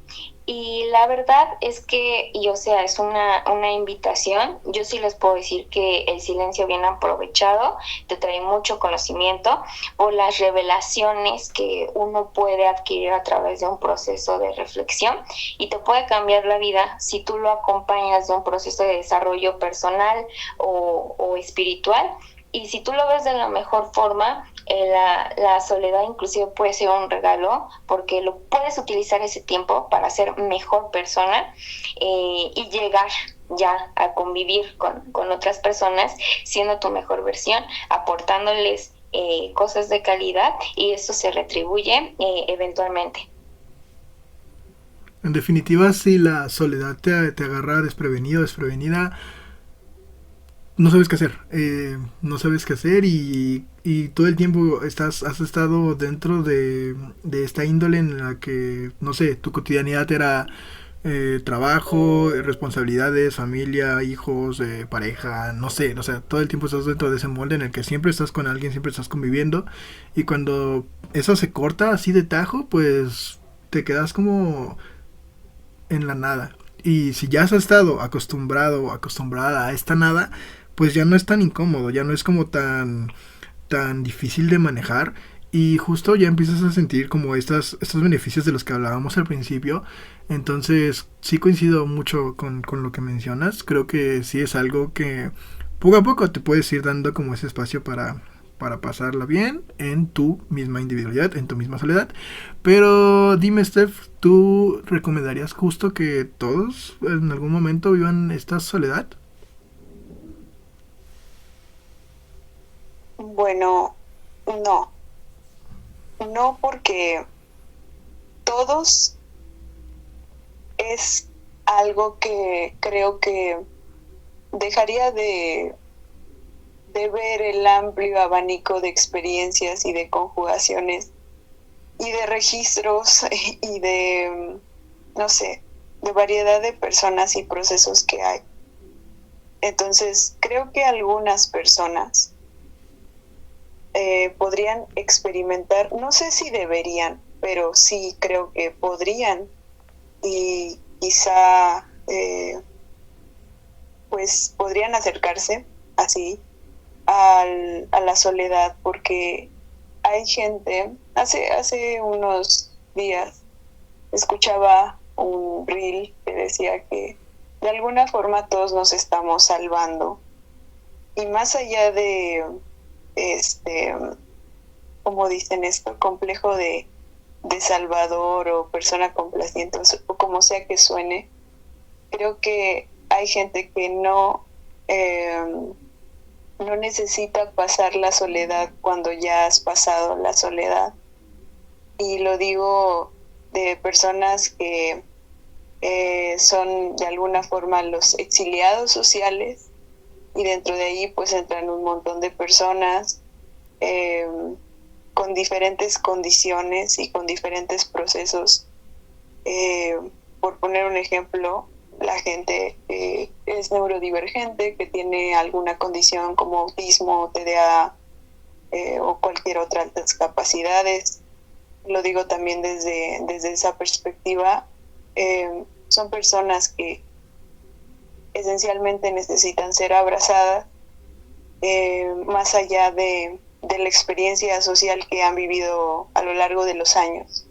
Y la verdad es que, y o sea, es una invitación. Yo sí les puedo decir que el silencio bien aprovechado te trae mucho conocimiento por las revelaciones que uno puede adquirir a través de un proceso de reflexión, y te puede cambiar la vida si tú lo acompañas de un proceso de desarrollo personal o espiritual. Y si tú lo ves de la mejor forma, la soledad inclusive puede ser un regalo, porque lo puedes utilizar ese tiempo para ser mejor persona, y llegar ya a convivir con otras personas siendo tu mejor versión, aportándoles cosas de calidad, y eso se retribuye eventualmente. En definitiva, si la soledad te agarra desprevenido, desprevenida, no sabes qué hacer. No sabes qué hacer y todo el tiempo has estado dentro de esta índole en la que, no sé, tu cotidianidad era trabajo, responsabilidades, familia, hijos, pareja, no sé, o sea, todo el tiempo estás dentro de ese molde en el que siempre estás con alguien, siempre estás conviviendo y cuando eso se corta así de tajo, pues te quedas como en la nada. Y si ya has estado acostumbrado o acostumbrada a esta nada, pues ya no es tan incómodo, ya no es como tan difícil de manejar y justo ya empiezas a sentir como estos beneficios de los que hablábamos al principio. Entonces sí coincido mucho con lo que mencionas, creo que sí es algo que poco a poco te puedes ir dando como ese espacio para pasarla bien en tu misma individualidad, en tu misma soledad. Pero dime, Steph, ¿tú recomendarías justo que todos en algún momento vivan esta soledad? Bueno, no, no porque todos es algo que creo que dejaría de ver el amplio abanico de experiencias y de conjugaciones y de registros y de, no sé, de variedad de personas y procesos que hay. Entonces, creo que algunas personas podrían experimentar, no sé si deberían, pero sí creo que podrían y quizá pues podrían acercarse así a la soledad porque hay gente, hace unos días escuchaba un reel que decía que de alguna forma todos nos estamos salvando y más allá de como dicen esto, complejo de salvador o persona complaciente o como sea que suene, creo que hay gente que no necesita pasar la soledad cuando ya has pasado la soledad. Y lo digo de personas que son de alguna forma los exiliados sociales y dentro de ahí pues entran un montón de personas con diferentes condiciones y con diferentes procesos. Por poner un ejemplo, la gente es neurodivergente, que tiene alguna condición como autismo, TDA o cualquier otra altas capacidades. Lo digo también desde esa perspectiva. Son personas que esencialmente necesitan ser abrazadas más allá de la experiencia social que han vivido a lo largo de los años.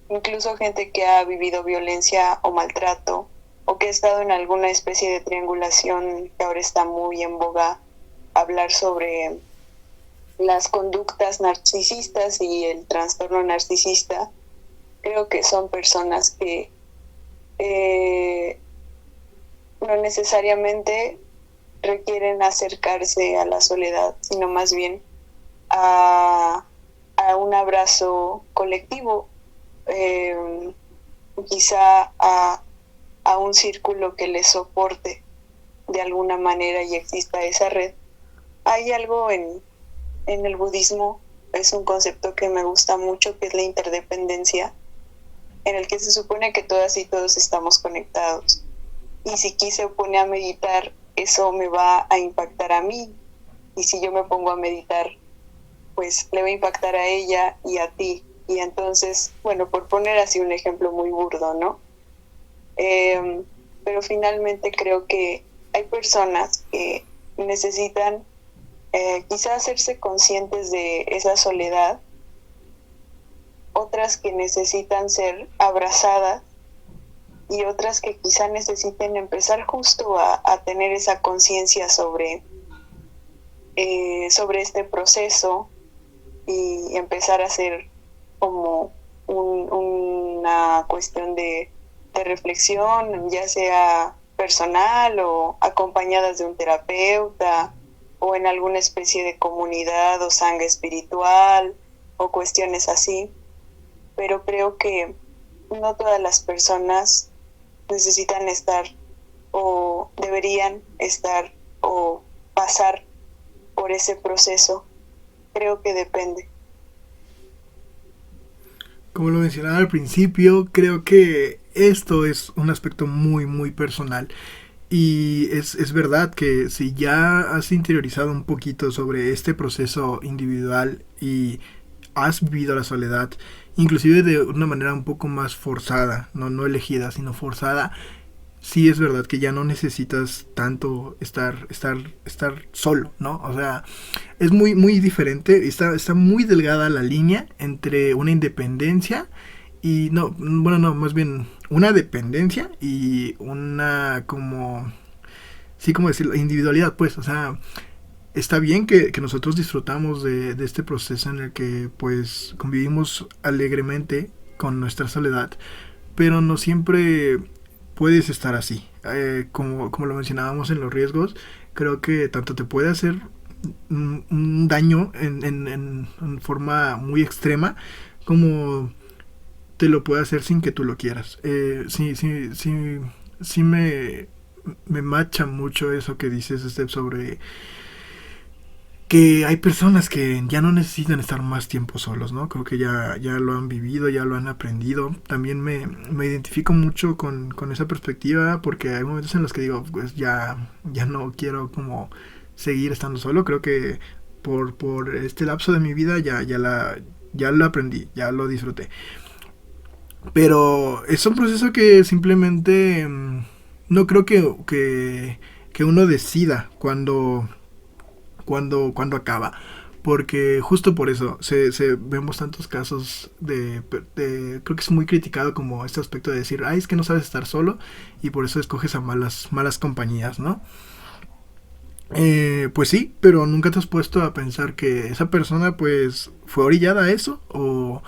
Incluso gente que ha vivido violencia o maltrato o que ha estado en alguna especie de triangulación que ahora está muy en boga, hablar sobre las conductas narcisistas y el trastorno narcisista. Creo que son personas que no necesariamente requieren acercarse a la soledad, sino más bien a un abrazo colectivo, quizá a un círculo que les soporte de alguna manera y exista esa red. Hay algo en el budismo, es un concepto que me gusta mucho, que es la interdependencia, en el que se supone que todas y todos estamos conectados. Y si aquí se pone a meditar, eso me va a impactar a mí. Y si yo me pongo a meditar, pues le va a impactar a ella y a ti. Y entonces, bueno, por poner así un ejemplo muy burdo, ¿no? Pero finalmente creo que hay personas que necesitan quizá hacerse conscientes de esa soledad, otras que necesitan ser abrazadas y otras que quizá necesiten empezar justo a tener esa conciencia sobre este proceso y empezar a hacer como una cuestión de reflexión, ya sea personal o acompañadas de un terapeuta o en alguna especie de comunidad o sangre espiritual o cuestiones así. Pero creo que no todas las personas necesitan estar o deberían estar o pasar por ese proceso. Creo que depende. Como lo mencionaba al principio, creo que esto es un aspecto muy, muy personal. Y es verdad que si ya has interiorizado un poquito sobre este proceso individual y has vivido la soledad, inclusive de una manera un poco más forzada, no elegida, sino forzada, sí es verdad que ya no necesitas tanto estar solo, ¿no? O sea, es muy, muy diferente, está muy delgada la línea entre una independencia y no, bueno, no, más bien una dependencia y una como, sí, como decirlo, individualidad, pues, o sea, está bien que nosotros disfrutamos de este proceso en el que pues convivimos alegremente con nuestra soledad, pero no siempre puedes estar así. Como lo mencionábamos en los riesgos, creo que tanto te puede hacer un daño en forma muy extrema como te lo puede hacer sin que tú lo quieras. Sí me macha mucho eso que dices, Steph, sobre que hay personas que ya no necesitan estar más tiempo solos, ¿no? Creo que ya lo han vivido, ya lo han aprendido. También me identifico mucho con esa perspectiva porque hay momentos en los que digo, pues ya no quiero como seguir estando solo. Creo que por este lapso de mi vida ya lo aprendí, ya lo disfruté. Pero es un proceso que simplemente no creo que uno decida cuando acaba. Porque justo por eso vemos tantos casos creo que es muy criticado como este aspecto de decir, ay, es que no sabes estar solo y por eso escoges a malas compañías, ¿no? Pues sí, pero nunca te has puesto a pensar que esa persona pues fue orillada a eso o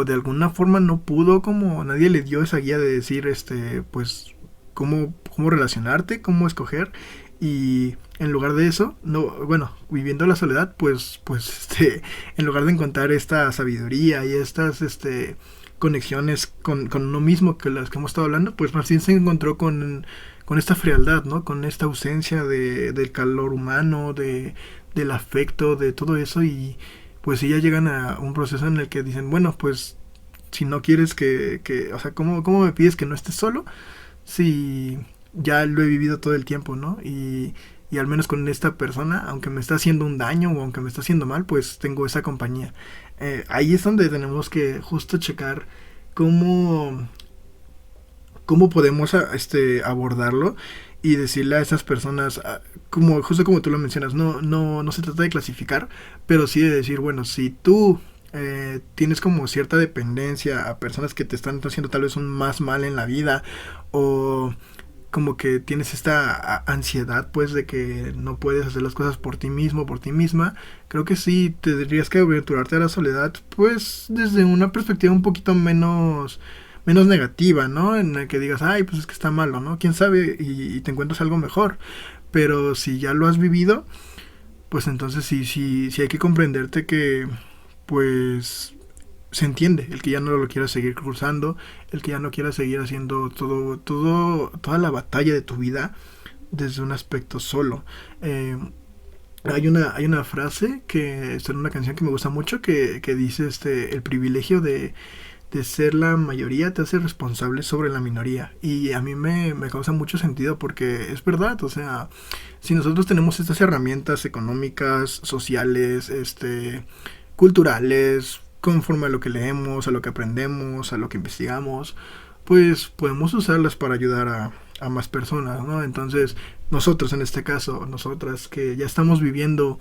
de alguna forma no pudo, como nadie le dio esa guía de decir, pues cómo relacionarte, cómo escoger, y en lugar de eso, no, bueno, viviendo la soledad, pues en lugar de encontrar esta sabiduría y estas conexiones con uno mismo, que las que hemos estado hablando, pues más bien se encontró con esta frialdad, ¿no? Con esta ausencia del calor humano, del afecto, de todo eso, y pues si ya llegan a un proceso en el que dicen, bueno, pues si no quieres o sea, ¿cómo me pides que no estés solo? Si ya lo he vivido todo el tiempo, ¿no? Y al menos con esta persona, aunque me está haciendo un daño o aunque me está haciendo mal, pues tengo esa compañía. Ahí es donde tenemos que justo checar cómo, cómo podemos abordarlo y decirle a esas personas, justo como tú lo mencionas, no se trata de clasificar, pero sí de decir, bueno, si tú tienes como cierta dependencia a personas que te están haciendo tal vez un más mal en la vida, o como que tienes esta ansiedad pues de que no puedes hacer las cosas por ti mismo, por ti misma, creo que sí tendrías que aventurarte a la soledad pues desde una perspectiva un poquito menos negativa, ¿no? En el que digas, ay, pues es que está malo, ¿no? ¿Quién sabe? Y te encuentras algo mejor. Pero si ya lo has vivido, pues entonces sí hay que comprenderte que, pues, se entiende el que ya no lo quiera seguir cursando, el que ya no quiera seguir haciendo toda la batalla de tu vida desde un aspecto solo. Hay una frase que está en una canción que me gusta mucho que dice el privilegio de ser la mayoría te hace responsable sobre la minoría. Y a mí me causa mucho sentido porque es verdad, o sea, si nosotros tenemos estas herramientas económicas, sociales, culturales, conforme a lo que leemos, a lo que aprendemos, a lo que investigamos, pues podemos usarlas para ayudar a más personas, ¿no? Entonces, nosotros en este caso, nosotras que ya estamos viviendo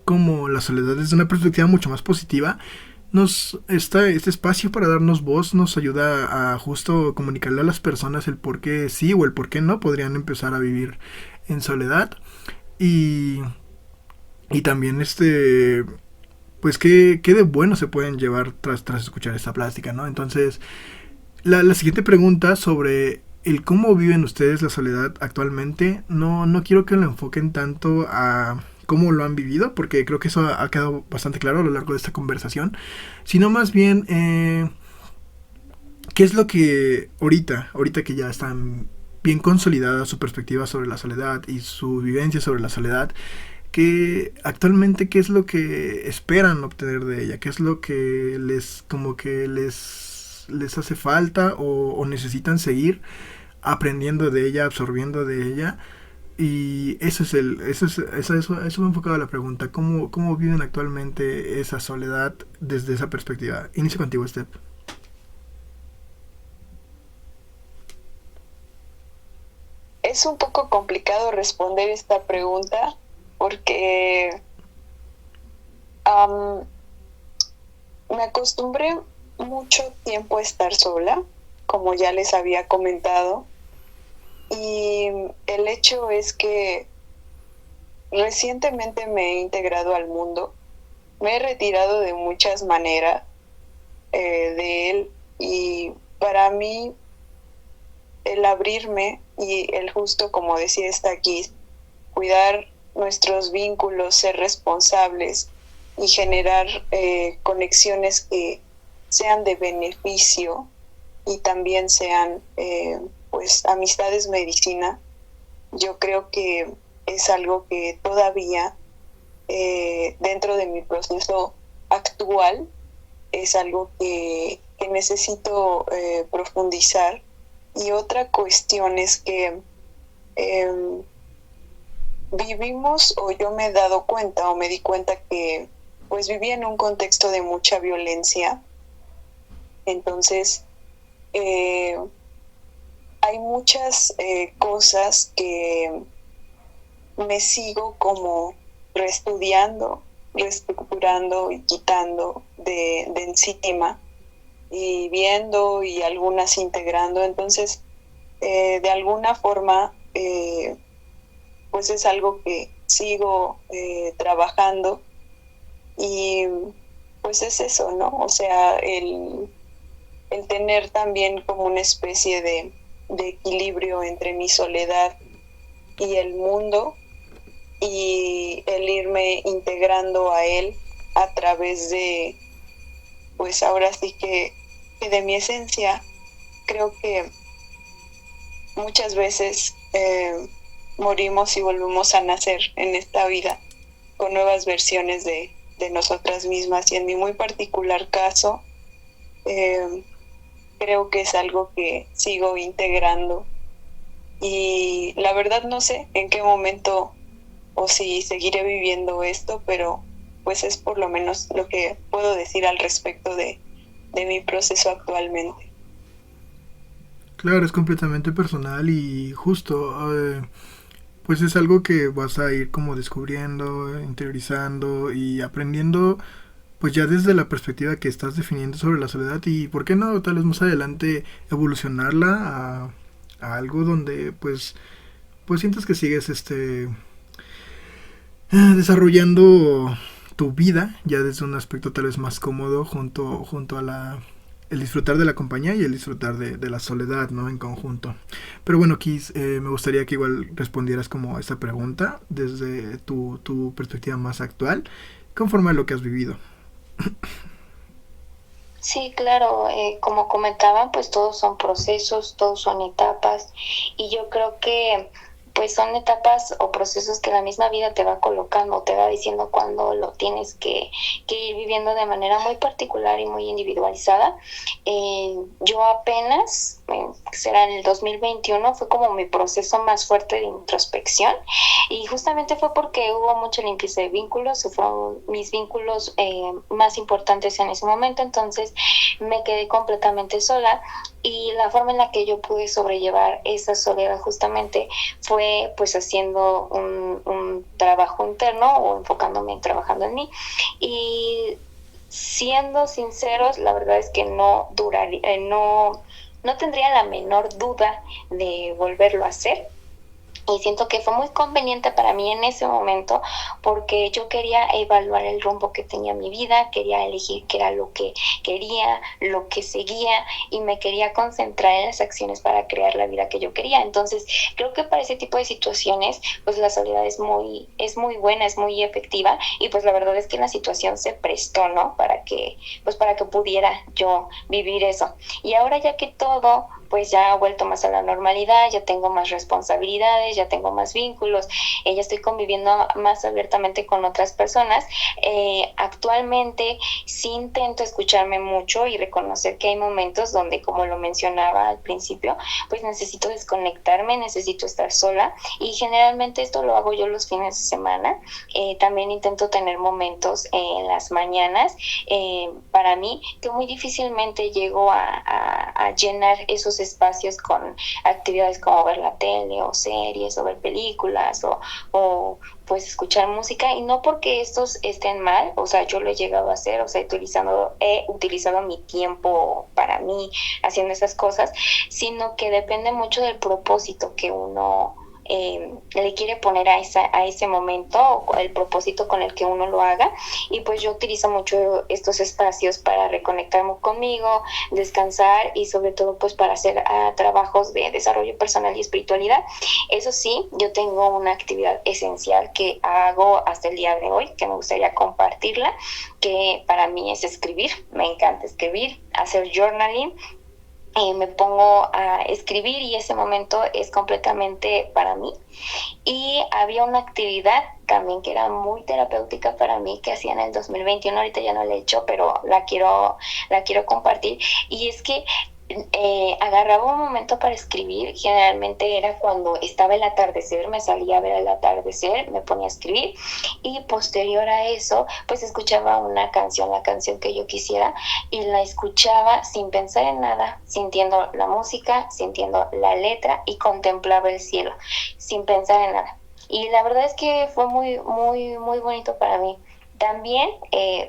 como la soledad desde una perspectiva mucho más positiva, este espacio para darnos voz nos ayuda a justo comunicarle a las personas el por qué sí o el por qué no podrían empezar a vivir en soledad y también pues qué de bueno se pueden llevar tras escuchar esta plática, ¿no? Entonces la siguiente pregunta sobre el cómo viven ustedes la soledad actualmente, no quiero que lo enfoquen tanto a cómo lo han vivido, porque creo que eso ha quedado bastante claro a lo largo de esta conversación, sino más bien ¿qué es lo que ahorita que ya están bien consolidada su perspectiva sobre la soledad y su vivencia sobre la soledad, que actualmente qué es lo que esperan obtener de ella, qué es lo que les como que les hace falta o necesitan seguir aprendiendo de ella, absorbiendo de ella? Y eso me enfocaba la pregunta, ¿cómo viven actualmente esa soledad desde esa perspectiva? Inicio contigo, Steph. Es un poco complicado responder esta pregunta porque me acostumbré mucho tiempo a estar sola, como ya les había comentado, y el hecho es que recientemente me he integrado al mundo, me he retirado de muchas maneras de él, y para mí el abrirme y el justo, como decía esta aquí, cuidar nuestros vínculos, ser responsables y generar conexiones que sean de beneficio y también sean pues amistades medicina. Yo creo que es algo que todavía dentro de mi proceso actual es algo que necesito profundizar. Y otra cuestión es que vivimos, o yo me he dado cuenta o me di cuenta que pues viví en un contexto de mucha violencia. Entonces hay muchas cosas que me sigo como reestudiando, reestructurando y quitando de encima, y viendo y algunas integrando. Entonces de alguna forma pues es algo que sigo trabajando, y pues es eso, ¿no? O sea, el tener también como una especie de equilibrio entre mi soledad y el mundo, y el irme integrando a él a través de, pues ahora sí que de mi esencia. Creo que muchas veces morimos y volvemos a nacer en esta vida con nuevas versiones de nosotras mismas, y en mi muy particular caso creo que es algo que sigo integrando, y la verdad no sé en qué momento o si seguiré viviendo esto, pero pues es por lo menos lo que puedo decir al respecto de mi proceso actualmente. Claro, es completamente personal y justo, pues es algo que vas a ir como descubriendo, interiorizando y aprendiendo, pues ya desde la perspectiva que estás definiendo sobre la soledad, y por qué no tal vez más adelante evolucionarla a algo donde pues sientas que sigues desarrollando tu vida ya desde un aspecto tal vez más cómodo junto a el disfrutar de la compañía y el disfrutar de la soledad, ¿no? En conjunto. Pero bueno, Kiss, me gustaría que igual respondieras como a esta pregunta desde tu perspectiva más actual, conforme a lo que has vivido. Sí, claro, como comentaban, pues todos son procesos, todos son etapas, y yo creo que pues son etapas o procesos que la misma vida te va colocando, te va diciendo cuándo lo tienes que ir viviendo de manera muy particular y muy individualizada. Yo apenas, será en el 2021, fue como mi proceso más fuerte de introspección, y justamente fue porque hubo mucha limpieza de vínculos, fueron mis vínculos más importantes en ese momento. Entonces me quedé completamente sola, y la forma en la que yo pude sobrellevar esa soledad justamente fue pues haciendo un trabajo interno, o enfocándome en trabajando en mí. Y siendo sinceros, la verdad es que no tendría la menor duda de volverlo a hacer. Y siento que fue muy conveniente para mí en ese momento porque yo quería evaluar el rumbo que tenía mi vida, quería elegir qué era lo que quería, lo que seguía y me quería concentrar en las acciones para crear la vida que yo quería. Entonces creo que para ese tipo de situaciones pues la soledad es muy buena, es muy efectiva y pues la verdad es que la situación se prestó, ¿no? Para que pudiera yo vivir eso. Y ahora ya que todo pues ya ha vuelto más a la normalidad, ya tengo más responsabilidades, ya tengo más vínculos, ya estoy conviviendo más abiertamente con otras personas. Actualmente sí intento escucharme mucho y reconocer que hay momentos donde, como lo mencionaba al principio, pues necesito desconectarme, necesito estar sola y generalmente esto lo hago yo los fines de semana. También intento tener momentos en las mañanas para mí que muy difícilmente llego a llenar esos espacios con actividades como ver la tele o series o ver películas o pues escuchar música, y no porque estos estén mal, o sea, yo lo he llegado a hacer, o sea, he utilizado mi tiempo para mí haciendo esas cosas, sino que depende mucho del propósito que uno le quiere poner a ese momento, o el propósito con el que uno lo haga. Y pues yo utilizo mucho estos espacios para reconectarme conmigo, descansar y sobre todo pues para hacer trabajos de desarrollo personal y espiritualidad. Eso sí, yo tengo una actividad esencial que hago hasta el día de hoy, que me gustaría compartirla, que para mí es escribir. Me encanta escribir, hacer journaling. Me pongo a escribir y ese momento es completamente para mí. Y había una actividad también que era muy terapéutica para mí que hacía en el 2021, ahorita ya no la he hecho, pero la quiero compartir, y es que agarraba un momento para escribir. Generalmente era cuando estaba el atardecer, me salía a ver el atardecer, me ponía a escribir y posterior a eso pues escuchaba una canción, la canción que yo quisiera, y la escuchaba sin pensar en nada, sintiendo la música, sintiendo la letra, y contemplaba el cielo sin pensar en nada. Y la verdad es que fue muy bonito para mí. También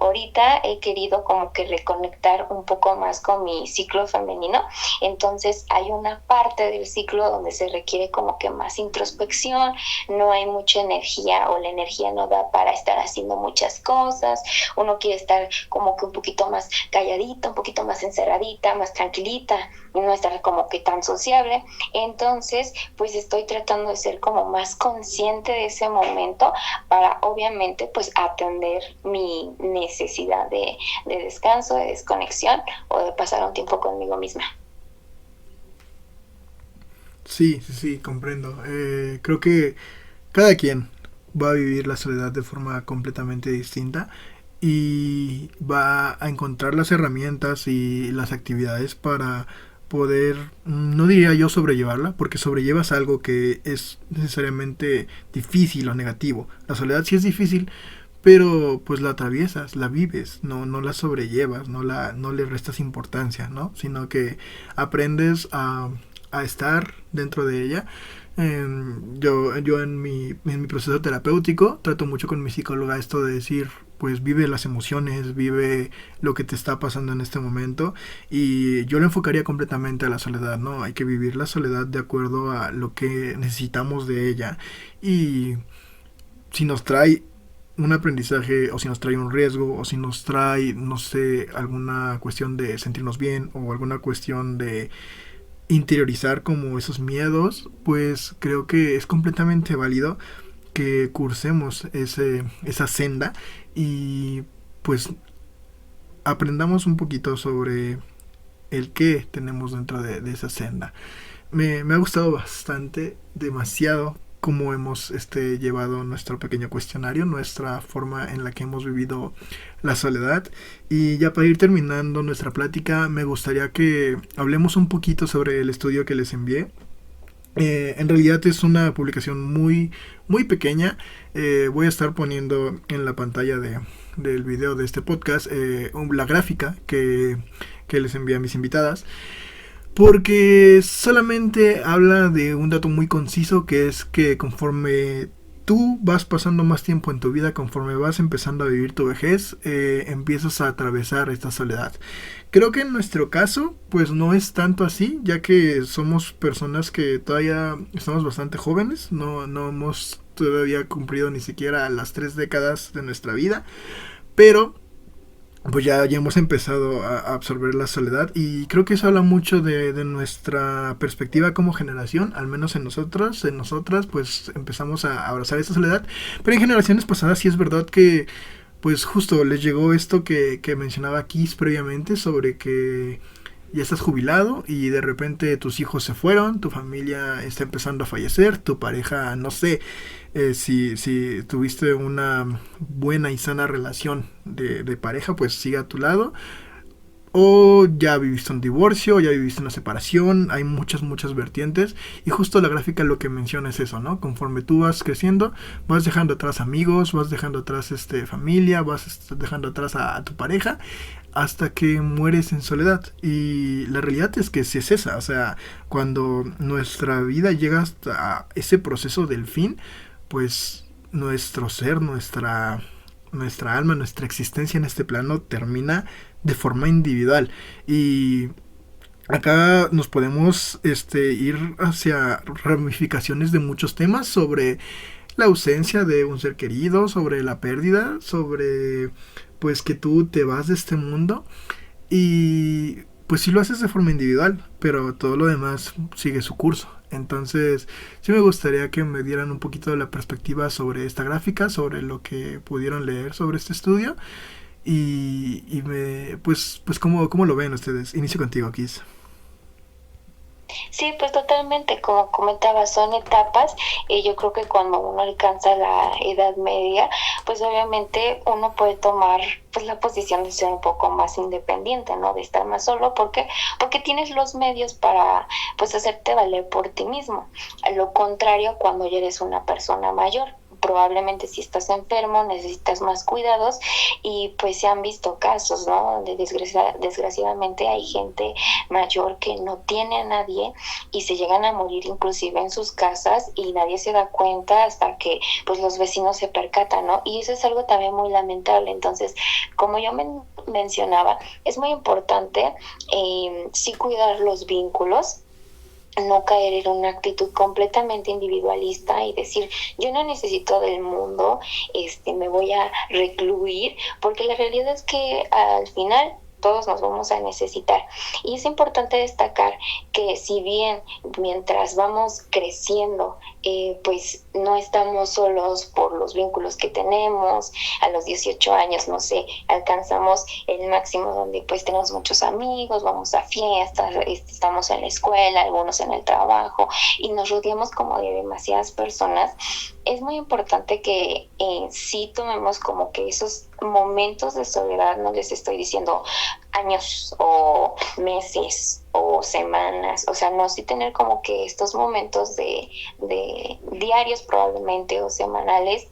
ahorita he querido como que reconectar un poco más con mi ciclo femenino, entonces hay una parte del ciclo donde se requiere como que más introspección, no hay mucha energía o la energía no da para estar haciendo muchas cosas, uno quiere estar como que un poquito más calladita, un poquito más encerradita, más tranquilita, y no estar como que tan sociable. Entonces pues estoy tratando de ser como más consciente de ese momento para obviamente pues atender mi necesidad de descanso, de desconexión o de pasar un tiempo conmigo misma. Sí, comprendo. Creo que cada quien va a vivir la soledad de forma completamente distinta y va a encontrar las herramientas y las actividades para poder, no diría yo sobrellevarla, porque sobrellevas algo que es necesariamente difícil o negativo. La soledad sí es difícil, pero pues la atraviesas, la vives, no la sobrellevas, no le restas importancia, ¿no? Sino que aprendes a estar dentro de ella. Yo en mi proceso terapéutico trato mucho con mi psicóloga esto de decir, pues vive las emociones, vive lo que te está pasando en este momento, y yo lo enfocaría completamente a la soledad, ¿no? Hay que vivir la soledad de acuerdo a lo que necesitamos de ella, y si nos trae un aprendizaje, o si nos trae un riesgo, o si nos trae, no sé, alguna cuestión de sentirnos bien, o alguna cuestión de interiorizar como esos miedos, pues creo que es completamente válido que cursemos esa senda y pues aprendamos un poquito sobre el qué tenemos dentro de esa senda. Me ha gustado bastante, demasiado, cómo hemos llevado nuestro pequeño cuestionario, nuestra forma en la que hemos vivido la soledad. Y ya para ir terminando nuestra plática, me gustaría que hablemos un poquito sobre el estudio que les envié. En realidad es una publicación muy pequeña. Voy a estar poniendo en la pantalla del video de este podcast la gráfica que les envié a mis invitadas, porque solamente habla de un dato muy conciso, que es que conforme tú vas pasando más tiempo en tu vida, conforme vas empezando a vivir tu vejez, empiezas a atravesar esta soledad. Creo que en nuestro caso, pues no es tanto así, ya que somos personas que todavía estamos bastante jóvenes, no hemos todavía cumplido ni siquiera las 3 décadas de nuestra vida, pero pues ya hemos empezado a absorber la soledad, y creo que eso habla mucho de nuestra perspectiva como generación, al menos en nosotras, pues empezamos a abrazar esta soledad, pero en generaciones pasadas sí es verdad que pues justo les llegó esto que mencionaba Kiss previamente, sobre que ya estás jubilado y de repente tus hijos se fueron, tu familia está empezando a fallecer, tu pareja, no sé, si tuviste una buena y sana relación de pareja, pues sigue a tu lado. O ya viviste un divorcio, ya viviste una separación, hay muchas vertientes. Y justo la gráfica lo que menciona es eso, ¿no? Conforme tú vas creciendo, vas dejando atrás amigos, vas dejando atrás familia, vas dejando atrás a tu pareja, hasta que mueres en soledad. Y la realidad es que sí es esa, o sea, cuando nuestra vida llega hasta ese proceso del fin, pues nuestro ser, nuestra alma, nuestra existencia en este plano termina de forma individual. Y acá nos podemos ir hacia ramificaciones de muchos temas sobre la ausencia de un ser querido, sobre la pérdida, sobre pues que tú te vas de este mundo, y pues sí lo haces de forma individual, pero todo lo demás sigue su curso. Entonces sí me gustaría que me dieran un poquito de la perspectiva sobre esta gráfica, sobre lo que pudieron leer sobre este estudio, y pues ¿cómo lo ven ustedes? Inicio contigo, Kiss. Sí, pues totalmente, como comentaba, son etapas, y yo creo que cuando uno alcanza la edad media, pues obviamente uno puede tomar pues la posición de ser un poco más independiente, ¿no? De estar más solo, porque tienes los medios para pues hacerte valer por ti mismo. A lo contrario, cuando ya eres una persona mayor, probablemente si estás enfermo necesitas más cuidados, y pues se han visto casos, ¿no? Donde desgraciadamente hay gente mayor que no tiene a nadie y se llegan a morir inclusive en sus casas, y nadie se da cuenta hasta que pues los vecinos se percatan, ¿no? Y eso es algo también muy lamentable. Entonces, como yo mencionaba, es muy importante sí cuidar los vínculos, no caer en una actitud completamente individualista y decir yo no necesito del mundo, me voy a recluir, porque la realidad es que al final todos nos vamos a necesitar. Y es importante destacar que si bien mientras vamos creciendo, pues no estamos solos por los vínculos que tenemos. A los 18 años, no sé, alcanzamos el máximo donde pues tenemos muchos amigos, vamos a fiestas, estamos en la escuela, algunos en el trabajo, y nos rodeamos como de demasiadas personas. Es muy importante que sí tomemos como que esos momentos de soledad, no les estoy diciendo años o meses o semanas, o sea, no, sí tener como que estos momentos de diarios probablemente o semanales,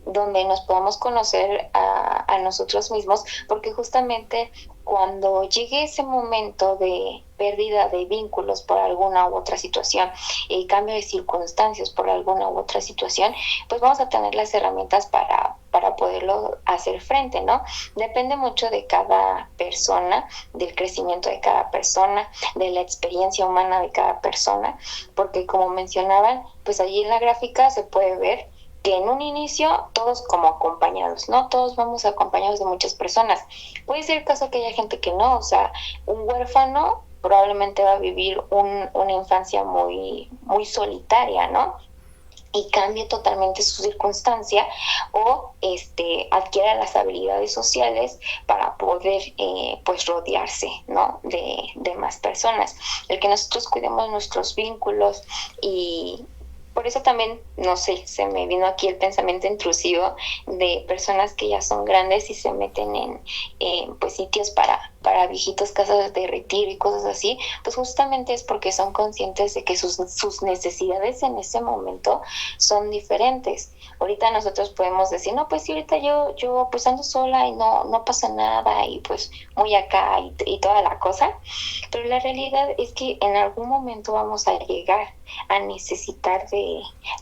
donde nos podamos conocer a nosotros mismos, porque justamente cuando llegue ese momento de pérdida de vínculos por alguna u otra situación y cambio de circunstancias por alguna u otra situación, pues vamos a tener las herramientas para poderlo hacer frente, ¿no? Depende mucho de cada persona, del crecimiento de cada persona, de la experiencia humana de cada persona, porque como mencionaban, pues allí en la gráfica se puede ver que en un inicio todos como acompañados, ¿no? Todos vamos acompañados de muchas personas. Puede ser el caso que haya gente que no, o sea, un huérfano probablemente va a vivir una infancia muy, muy solitaria, ¿no? Y cambie totalmente su circunstancia, o adquiera las habilidades sociales para poder pues rodearse, ¿no? de más personas. El que nosotros cuidemos nuestros vínculos, y por eso también, no sé, se me vino aquí el pensamiento intrusivo de personas que ya son grandes y se meten en pues sitios para viejitos, casas de retiro y cosas así, pues justamente es porque son conscientes de que sus necesidades en ese momento son diferentes. Ahorita nosotros podemos decir, no, pues sí, ahorita yo pues ando sola y no pasa nada, y pues muy acá y toda la cosa, pero la realidad es que en algún momento vamos a llegar a necesitar de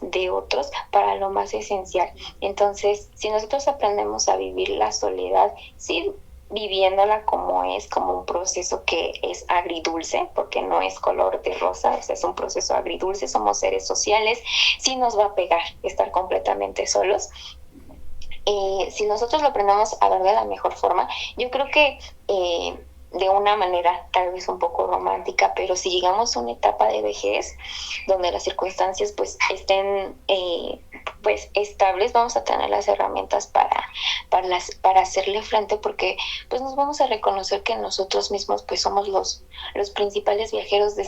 de otros para lo más esencial. Entonces, si nosotros aprendemos a vivir la soledad, sí, viviéndola como es, como un proceso que es agridulce, porque no es color de rosa, o sea, es un proceso agridulce, somos seres sociales, sí nos va a pegar estar completamente solos. Si nosotros lo aprendemos a ver de la mejor forma, yo creo que de una manera tal vez un poco romántica, pero si llegamos a una etapa de vejez donde las circunstancias pues estén pues estables, vamos a tener las herramientas para hacerle frente, porque pues nos vamos a reconocer que nosotros mismos pues somos los principales viajeros de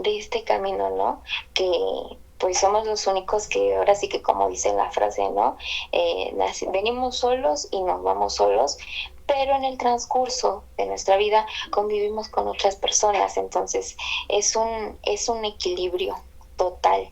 este camino, ¿no? Que pues somos los únicos que ahora sí que, como dice la frase, ¿no? Venimos solos y nos vamos solos, pero en el transcurso de nuestra vida convivimos con otras personas, entonces es un equilibrio total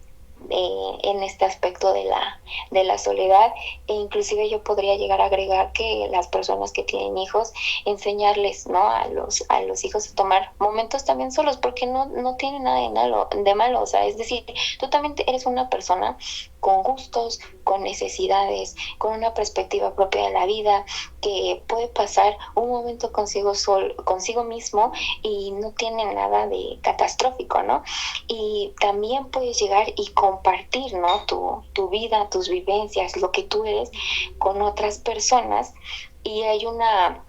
en este aspecto de la soledad, e inclusive yo podría llegar a agregar que las personas que tienen hijos, enseñarles, ¿no? a los hijos a tomar momentos también solos, porque no tiene nada de malo, o sea, es decir, tú también eres una persona con gustos, con necesidades, con una perspectiva propia de la vida, que puede pasar un momento consigo mismo y no tiene nada de catastrófico, ¿no? Y también puedes llegar y compartir, ¿no? Tu vida, tus vivencias, lo que tú eres con otras personas, y hay una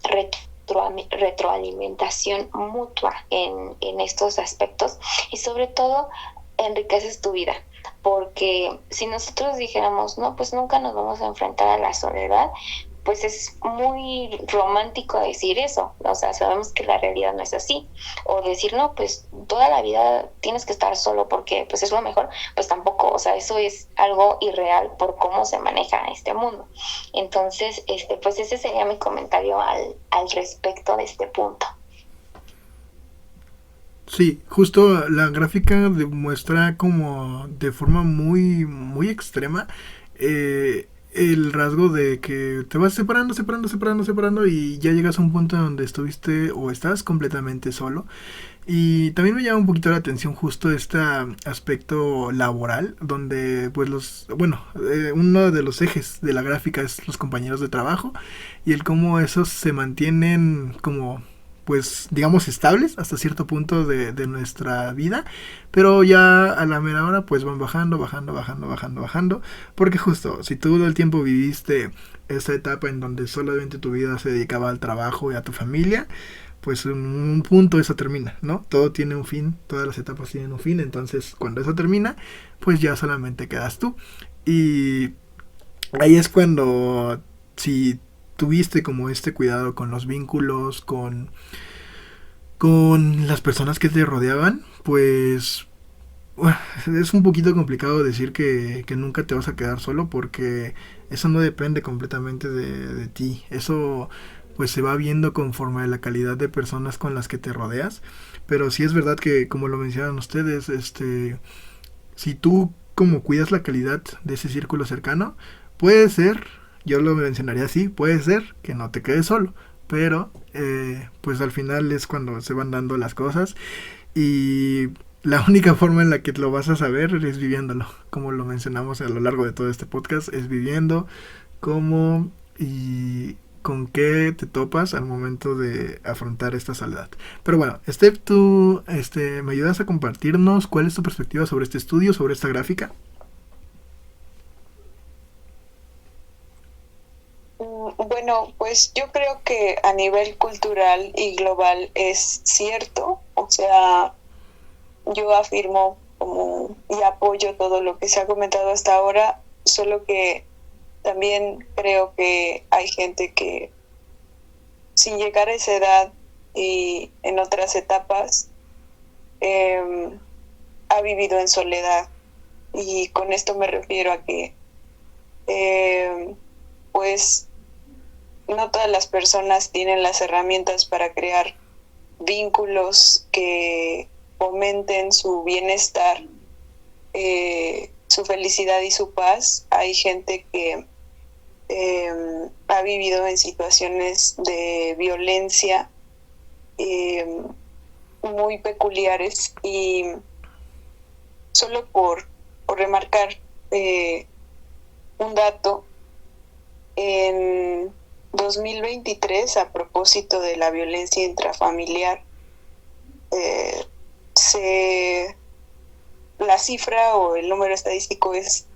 retroalimentación mutua en estos aspectos, y sobre todo enriqueces tu vida, porque si nosotros dijéramos, no, pues nunca nos vamos a enfrentar a la soledad, pues es muy romántico decir eso, o sea, sabemos que la realidad no es así, o decir, no, pues toda la vida tienes que estar solo porque pues es lo mejor, pues tampoco, o sea, eso es algo irreal por cómo se maneja este mundo. Entonces, pues ese sería mi comentario al respecto de este punto. Sí, justo la gráfica demuestra como de forma muy, muy extrema el rasgo de que te vas separando y ya llegas a un punto donde estuviste o estás completamente solo. Y también me llama un poquito la atención justo este aspecto laboral, donde pues uno de los ejes de la gráfica es los compañeros de trabajo y el cómo esos se mantienen como pues digamos estables hasta cierto punto de nuestra vida, pero ya a la mera hora pues van bajando, porque justo si tú todo el tiempo viviste esa etapa en donde solamente tu vida se dedicaba al trabajo y a tu familia, pues en un punto eso termina, ¿no? Todo tiene un fin, todas las etapas tienen un fin, entonces cuando eso termina, pues ya solamente quedas tú. Y ahí es cuando, si tuviste como este cuidado con los vínculos, con las personas que te rodeaban, pues es un poquito complicado decir que nunca te vas a quedar solo, porque eso no depende completamente de ti. Eso pues se va viendo conforme a la calidad de personas con las que te rodeas. Pero sí es verdad que, como lo mencionan ustedes, si tú como cuidas la calidad de ese círculo cercano, puede ser, yo lo mencionaría así, puede ser que no te quedes solo, pero pues al final es cuando se van dando las cosas, y la única forma en la que lo vas a saber es viviéndolo, como lo mencionamos a lo largo de todo este podcast, es viviendo cómo y con qué te topas al momento de afrontar esta soledad. Pero bueno, Steph, tú me ayudas a compartirnos cuál es tu perspectiva sobre este estudio, sobre esta gráfica. Bueno, pues yo creo que a nivel cultural y global es cierto, o sea, yo afirmo como y apoyo todo lo que se ha comentado hasta ahora, solo que también creo que hay gente que sin llegar a esa edad y en otras etapas ha vivido en soledad, y con esto me refiero a que pues no todas las personas tienen las herramientas para crear vínculos que fomenten su bienestar, su felicidad y su paz. Hay gente que ha vivido en situaciones de violencia muy peculiares, y solo por por remarcar un dato. En 2023, a propósito de la violencia intrafamiliar, la cifra o el número estadístico es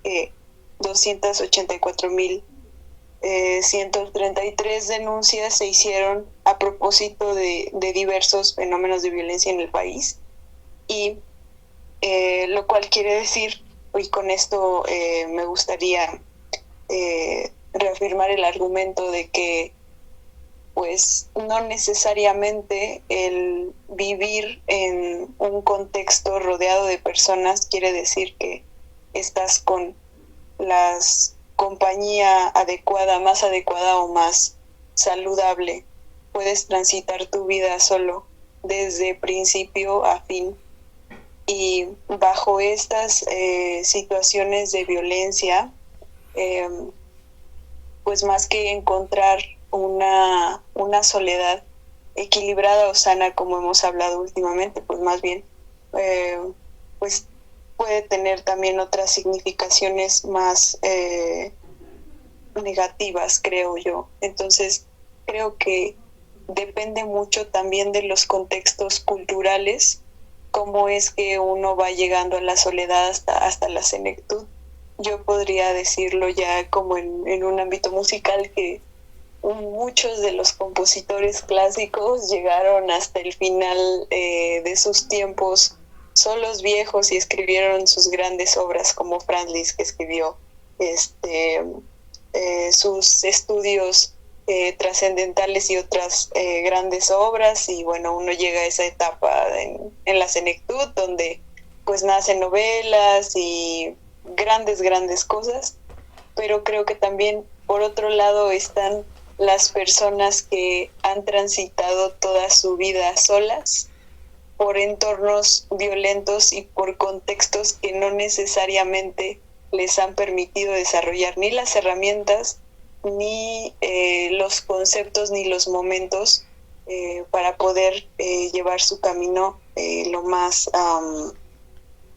284,133 denuncias se hicieron a propósito de diversos fenómenos de violencia en el país, y lo cual quiere decir, y con esto me gustaría reafirmar el argumento de que pues no necesariamente el vivir en un contexto rodeado de personas quiere decir que estás con la compañía adecuada, más adecuada o más saludable. Puedes transitar tu vida solo desde principio a fin, y bajo estas situaciones de violencia, pues más que encontrar una soledad equilibrada o sana, como hemos hablado últimamente, pues más bien pues puede tener también otras significaciones más negativas, creo yo. Entonces creo que depende mucho también de los contextos culturales, cómo es que uno va llegando a la soledad hasta la senectud. Yo podría decirlo ya como en un ámbito musical, que muchos de los compositores clásicos llegaron hasta el final de sus tiempos solos, viejos, y escribieron sus grandes obras, como Franz Liszt, que escribió sus estudios trascendentales y otras grandes obras, y bueno, uno llega a esa etapa en la senectud, donde pues nacen novelas y grandes cosas. Pero creo que también por otro lado están las personas que han transitado toda su vida solas por entornos violentos y por contextos que no necesariamente les han permitido desarrollar ni las herramientas, ni los conceptos, ni los momentos para poder llevar su camino lo más,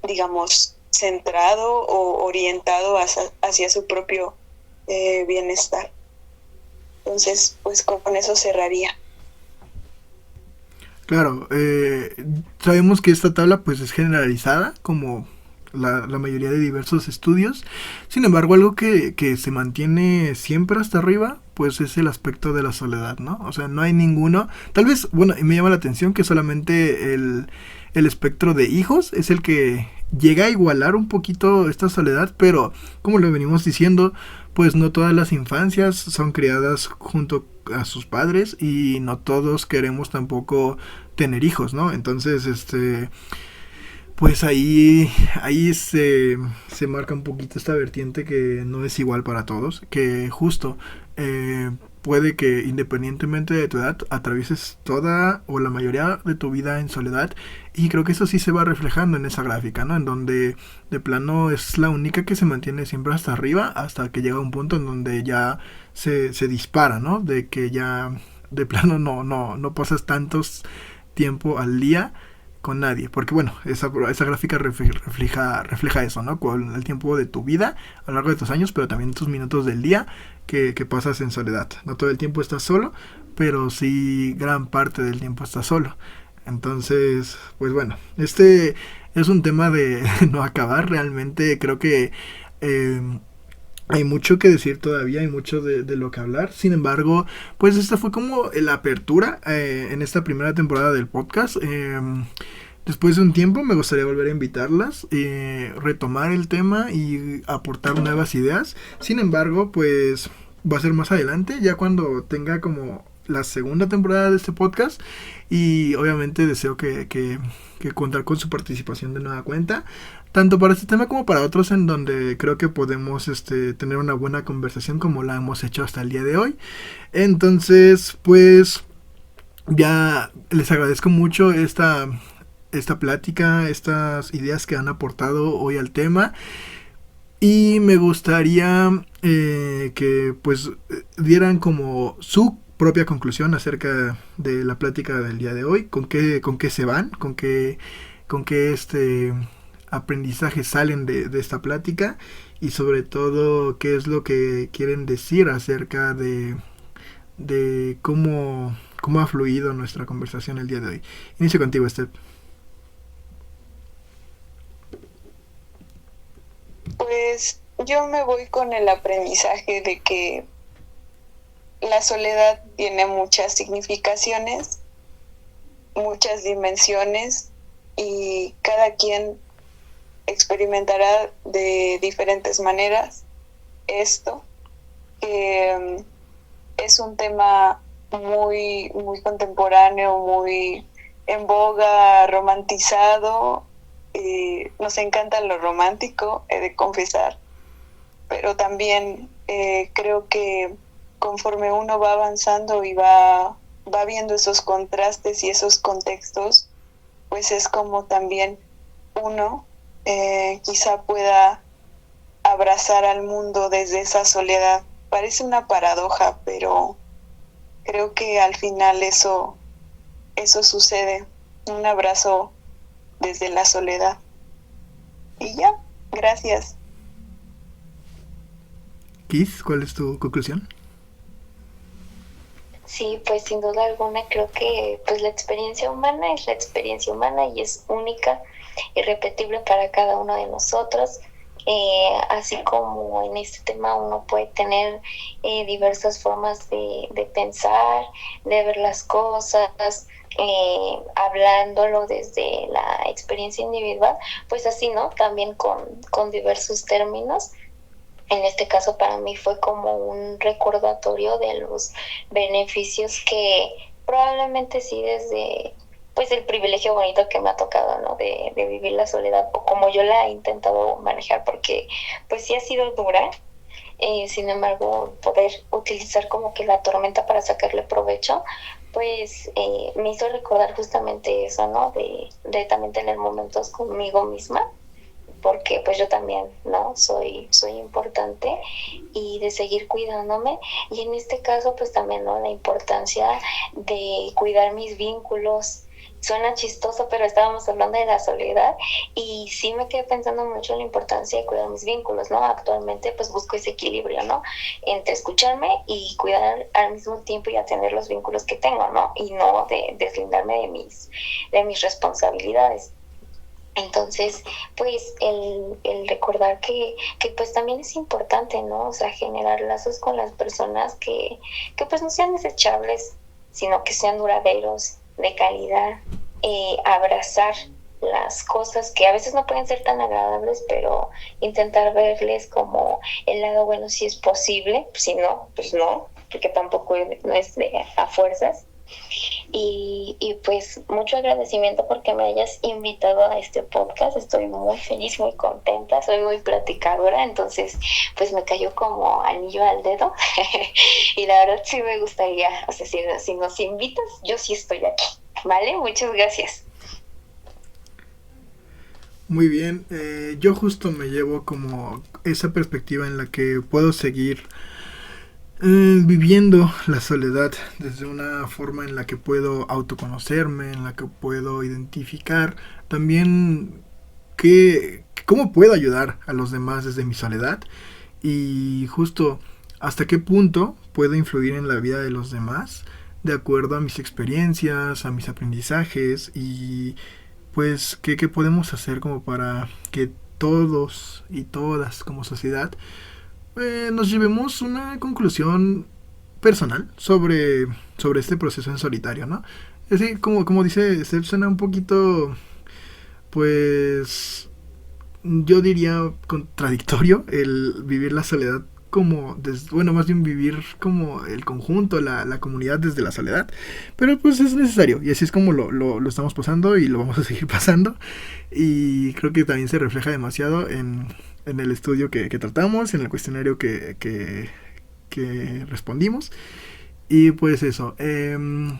digamos, centrado o orientado hacia su propio bienestar. Entonces, pues con eso cerraría. Claro, sabemos que esta tabla pues es generalizada, como la mayoría de diversos estudios. Sin embargo, algo que se mantiene siempre hasta arriba, pues es el aspecto de la soledad, ¿no? O sea, no hay ninguno. Tal vez, bueno, me llama la atención que solamente el espectro de hijos es el que llega a igualar un poquito esta soledad, pero como lo venimos diciendo, pues no todas las infancias son criadas junto a sus padres, y no todos queremos tampoco tener hijos, ¿no? Entonces, pues ahí se marca un poquito esta vertiente que no es igual para todos, que justo puede que independientemente de tu edad atravieses toda o la mayoría de tu vida en soledad, y creo que eso sí se va reflejando en esa gráfica, ¿no? En donde de plano es la única que se mantiene siempre hasta arriba, hasta que llega un punto en donde ya se dispara, ¿no? De que ya de plano no pasas tantos tiempo al día con nadie, porque bueno, esa gráfica refleja eso, ¿no? Con el tiempo de tu vida a lo largo de tus años, pero también tus minutos del día que pasas en soledad. No todo el tiempo estás solo, pero sí gran parte del tiempo estás solo. Entonces, pues bueno, este es un tema de no acabar. Realmente creo que hay mucho que decir todavía, hay mucho de lo que hablar. Sin embargo, pues esta fue como la apertura en esta primera temporada del podcast. Después de un tiempo me gustaría volver a invitarlas, retomar el tema y aportar nuevas ideas. Sin embargo, pues va a ser más adelante, ya cuando tenga como la segunda temporada de este podcast, y obviamente deseo que contar con su participación de nueva cuenta, tanto para este tema como para otros, en donde creo que podemos tener una buena conversación como la hemos hecho hasta el día de hoy. Entonces, pues ya les agradezco mucho esta plática, estas ideas que han aportado hoy al tema, y me gustaría que pues dieran como su propia conclusión acerca de la plática del día de hoy. ¿Con qué se van? ¿Con qué aprendizajes salen de esta plática y sobre todo qué es lo que quieren decir acerca de cómo ha fluido nuestra conversación el día de hoy. Inicio contigo, Steph. Pues yo me voy con el aprendizaje de que la soledad tiene muchas significaciones, muchas dimensiones, y cada quien experimentará de diferentes maneras esto, que es un tema muy, muy contemporáneo, muy en boga, romantizado. Nos encanta lo romántico, he de confesar, pero también creo que conforme uno va avanzando y va viendo esos contrastes y esos contextos, pues es como también uno quizá pueda abrazar al mundo desde esa soledad. Parece una paradoja, pero creo que al final eso sucede, un abrazo desde la soledad. Y ya, gracias. Kiss, ¿cuál es tu conclusión? Sí, pues sin duda alguna creo que pues la experiencia humana es la experiencia humana y es única, irrepetible para cada uno de nosotros. Así como en este tema uno puede tener diversas formas de pensar, de ver las cosas, hablándolo desde la experiencia individual, pues así, ¿no? También con diversos términos. En este caso para mí fue como un recordatorio de los beneficios que probablemente sí desde pues el privilegio bonito que me ha tocado, ¿no? De vivir la soledad, o como yo la he intentado manejar, porque pues sí ha sido dura. Sin embargo, poder utilizar como que la tormenta para sacarle provecho, pues me hizo recordar justamente eso, ¿no? De también tener momentos conmigo misma, porque pues yo también, ¿no? Soy importante, y de seguir cuidándome, y en este caso pues también, ¿no? La importancia de cuidar mis vínculos. Suena chistoso, pero estábamos hablando de la soledad y sí me quedé pensando mucho en la importancia de cuidar mis vínculos, ¿no? Actualmente pues busco ese equilibrio, ¿no? Entre escucharme y cuidar al mismo tiempo y atender los vínculos que tengo, ¿no? Y no de deslindarme de mis responsabilidades. Entonces, pues el recordar que pues también es importante, ¿no? O sea, generar lazos con las personas que pues no sean desechables, sino que sean duraderos, de calidad, abrazar las cosas que a veces no pueden ser tan agradables, pero intentar verles como el lado bueno si es posible, si no, pues no, porque tampoco no es a fuerzas. Y pues mucho agradecimiento porque me hayas invitado a este podcast. Estoy muy feliz, muy contenta, soy muy platicadora, entonces pues me cayó como anillo al dedo. Y la verdad sí me gustaría, o sea, si nos invitas, yo sí estoy aquí, ¿vale? Muchas gracias. Muy bien, yo justo me llevo como esa perspectiva en la que puedo seguir viviendo la soledad desde una forma en la que puedo autoconocerme, en la que puedo identificar también cómo puedo ayudar a los demás desde mi soledad, y justo hasta qué punto puedo influir en la vida de los demás de acuerdo a mis experiencias, a mis aprendizajes, y pues qué podemos hacer como para que todos y todas como sociedad nos llevemos una conclusión personal sobre este proceso en solitario, ¿no? Es decir, como dice Steph, suena un poquito, pues, yo diría contradictorio el vivir la soledad como, bueno, más bien vivir como el conjunto, la comunidad desde la soledad, pero pues es necesario, y así es como lo estamos pasando y lo vamos a seguir pasando, y creo que también se refleja demasiado en el estudio que tratamos, en el cuestionario que respondimos. Y pues eso,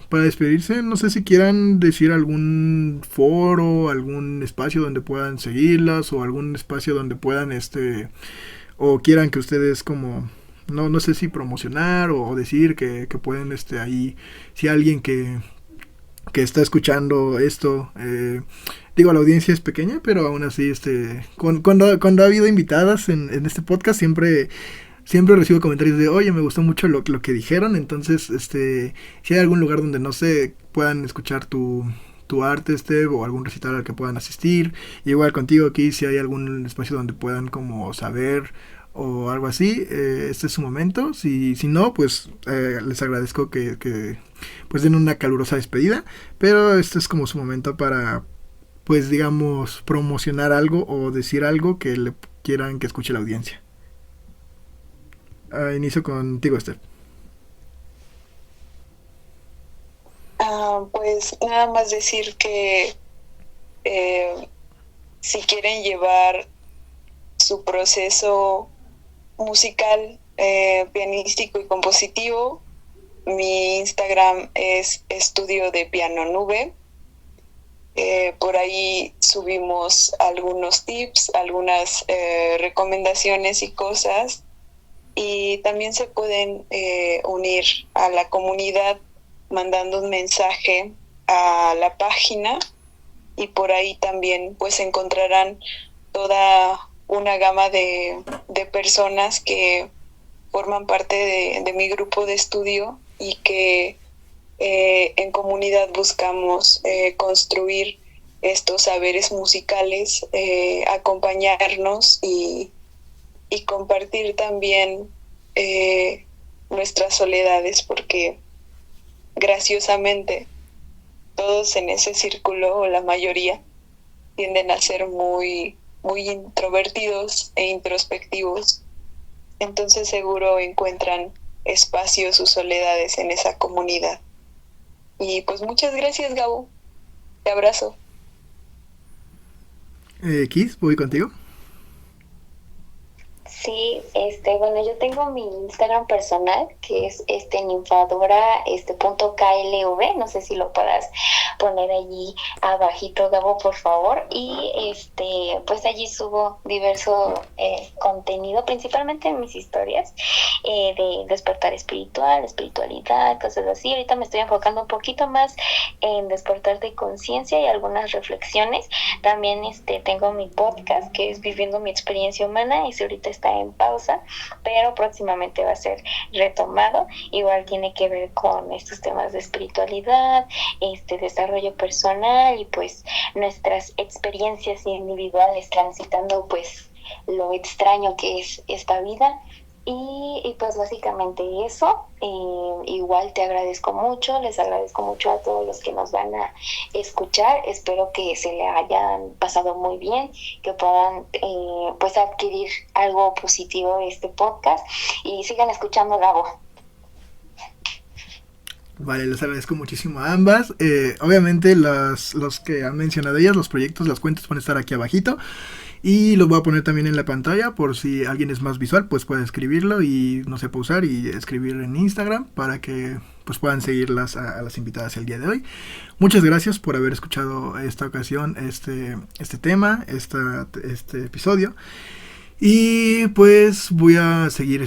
para despedirse, no sé si quieran decir algún foro, algún espacio donde puedan seguirlas, o algún espacio donde puedan, o quieran que ustedes como, no sé si promocionar o decir que pueden, ahí, si alguien que que está escuchando esto. Digo, la audiencia es pequeña, pero aún así, cuando ha habido invitadas en este podcast, siempre recibo comentarios de, oye, me gustó mucho lo que dijeron. Entonces, si hay algún lugar donde, no sé, puedan escuchar tu arte, o algún recital al que puedan asistir, igual contigo aquí, si hay algún espacio donde puedan como saber o algo así, este es su momento. Si no, pues les agradezco que pues den una calurosa despedida, pero este es como su momento para, pues digamos, promocionar algo o decir algo que le quieran que escuche la audiencia. Inicio contigo, Steph. Pues nada más decir que si quieren llevar su proceso musical, pianístico y compositivo, mi Instagram es Estudio de Piano Nube. Por ahí subimos algunos tips, algunas recomendaciones y cosas, y también se pueden unir a la comunidad mandando un mensaje a la página, y por ahí también pues encontrarán toda una gama de personas que forman parte de mi grupo de estudio, y que en comunidad buscamos construir estos saberes musicales, acompañarnos y compartir también nuestras soledades, porque graciosamente todos en ese círculo, o la mayoría, tienden a ser muy, muy introvertidos e introspectivos. Entonces seguro encuentran espacios, sus soledades en esa comunidad. Y pues muchas gracias, Gabo. Te abrazo. Kiss, voy contigo. Sí, bueno, yo tengo mi Instagram personal, que es ninfadora .klv, no sé si lo puedas poner allí abajito, Gabo, por favor. Y pues allí subo diverso contenido, principalmente en mis historias, de despertar espiritualidad, cosas así. Ahorita me estoy enfocando un poquito más en despertar de conciencia y algunas reflexiones. También tengo mi podcast, que es Viviendo mi experiencia humana, y ahorita está en pausa, pero próximamente va a ser retomado. Igual tiene que ver con estos temas de espiritualidad, desarrollo personal, y pues nuestras experiencias individuales transitando pues lo extraño que es esta vida. Y pues básicamente eso. Igual te agradezco mucho, les agradezco mucho a todos los que nos van a escuchar. Espero que se le hayan pasado muy bien, que puedan pues adquirir algo positivo de este podcast, y sigan escuchando, Gabo. Vale, les agradezco muchísimo a ambas. Obviamente los que han mencionado ellas, los proyectos, las cuentas van a estar aquí abajito. Y los voy a poner también en la pantalla, por si alguien es más visual, pues puede escribirlo y no sé, pausar y escribir en Instagram para que pues puedan seguirlas a las invitadas el día de hoy. Muchas gracias por haber escuchado esta ocasión, este tema, este episodio. Y pues voy a seguir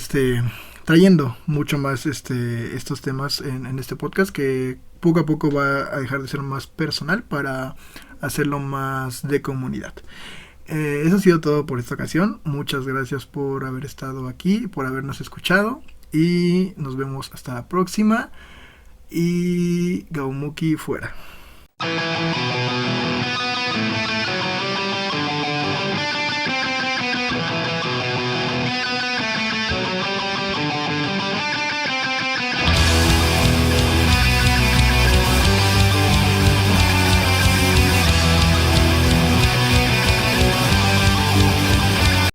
trayendo mucho más estos temas en este podcast, que poco a poco va a dejar de ser más personal para hacerlo más de comunidad. Eso ha sido todo por esta ocasión. Muchas gracias por haber estado aquí, por habernos escuchado, y nos vemos hasta la próxima. Y Gaumuki fuera.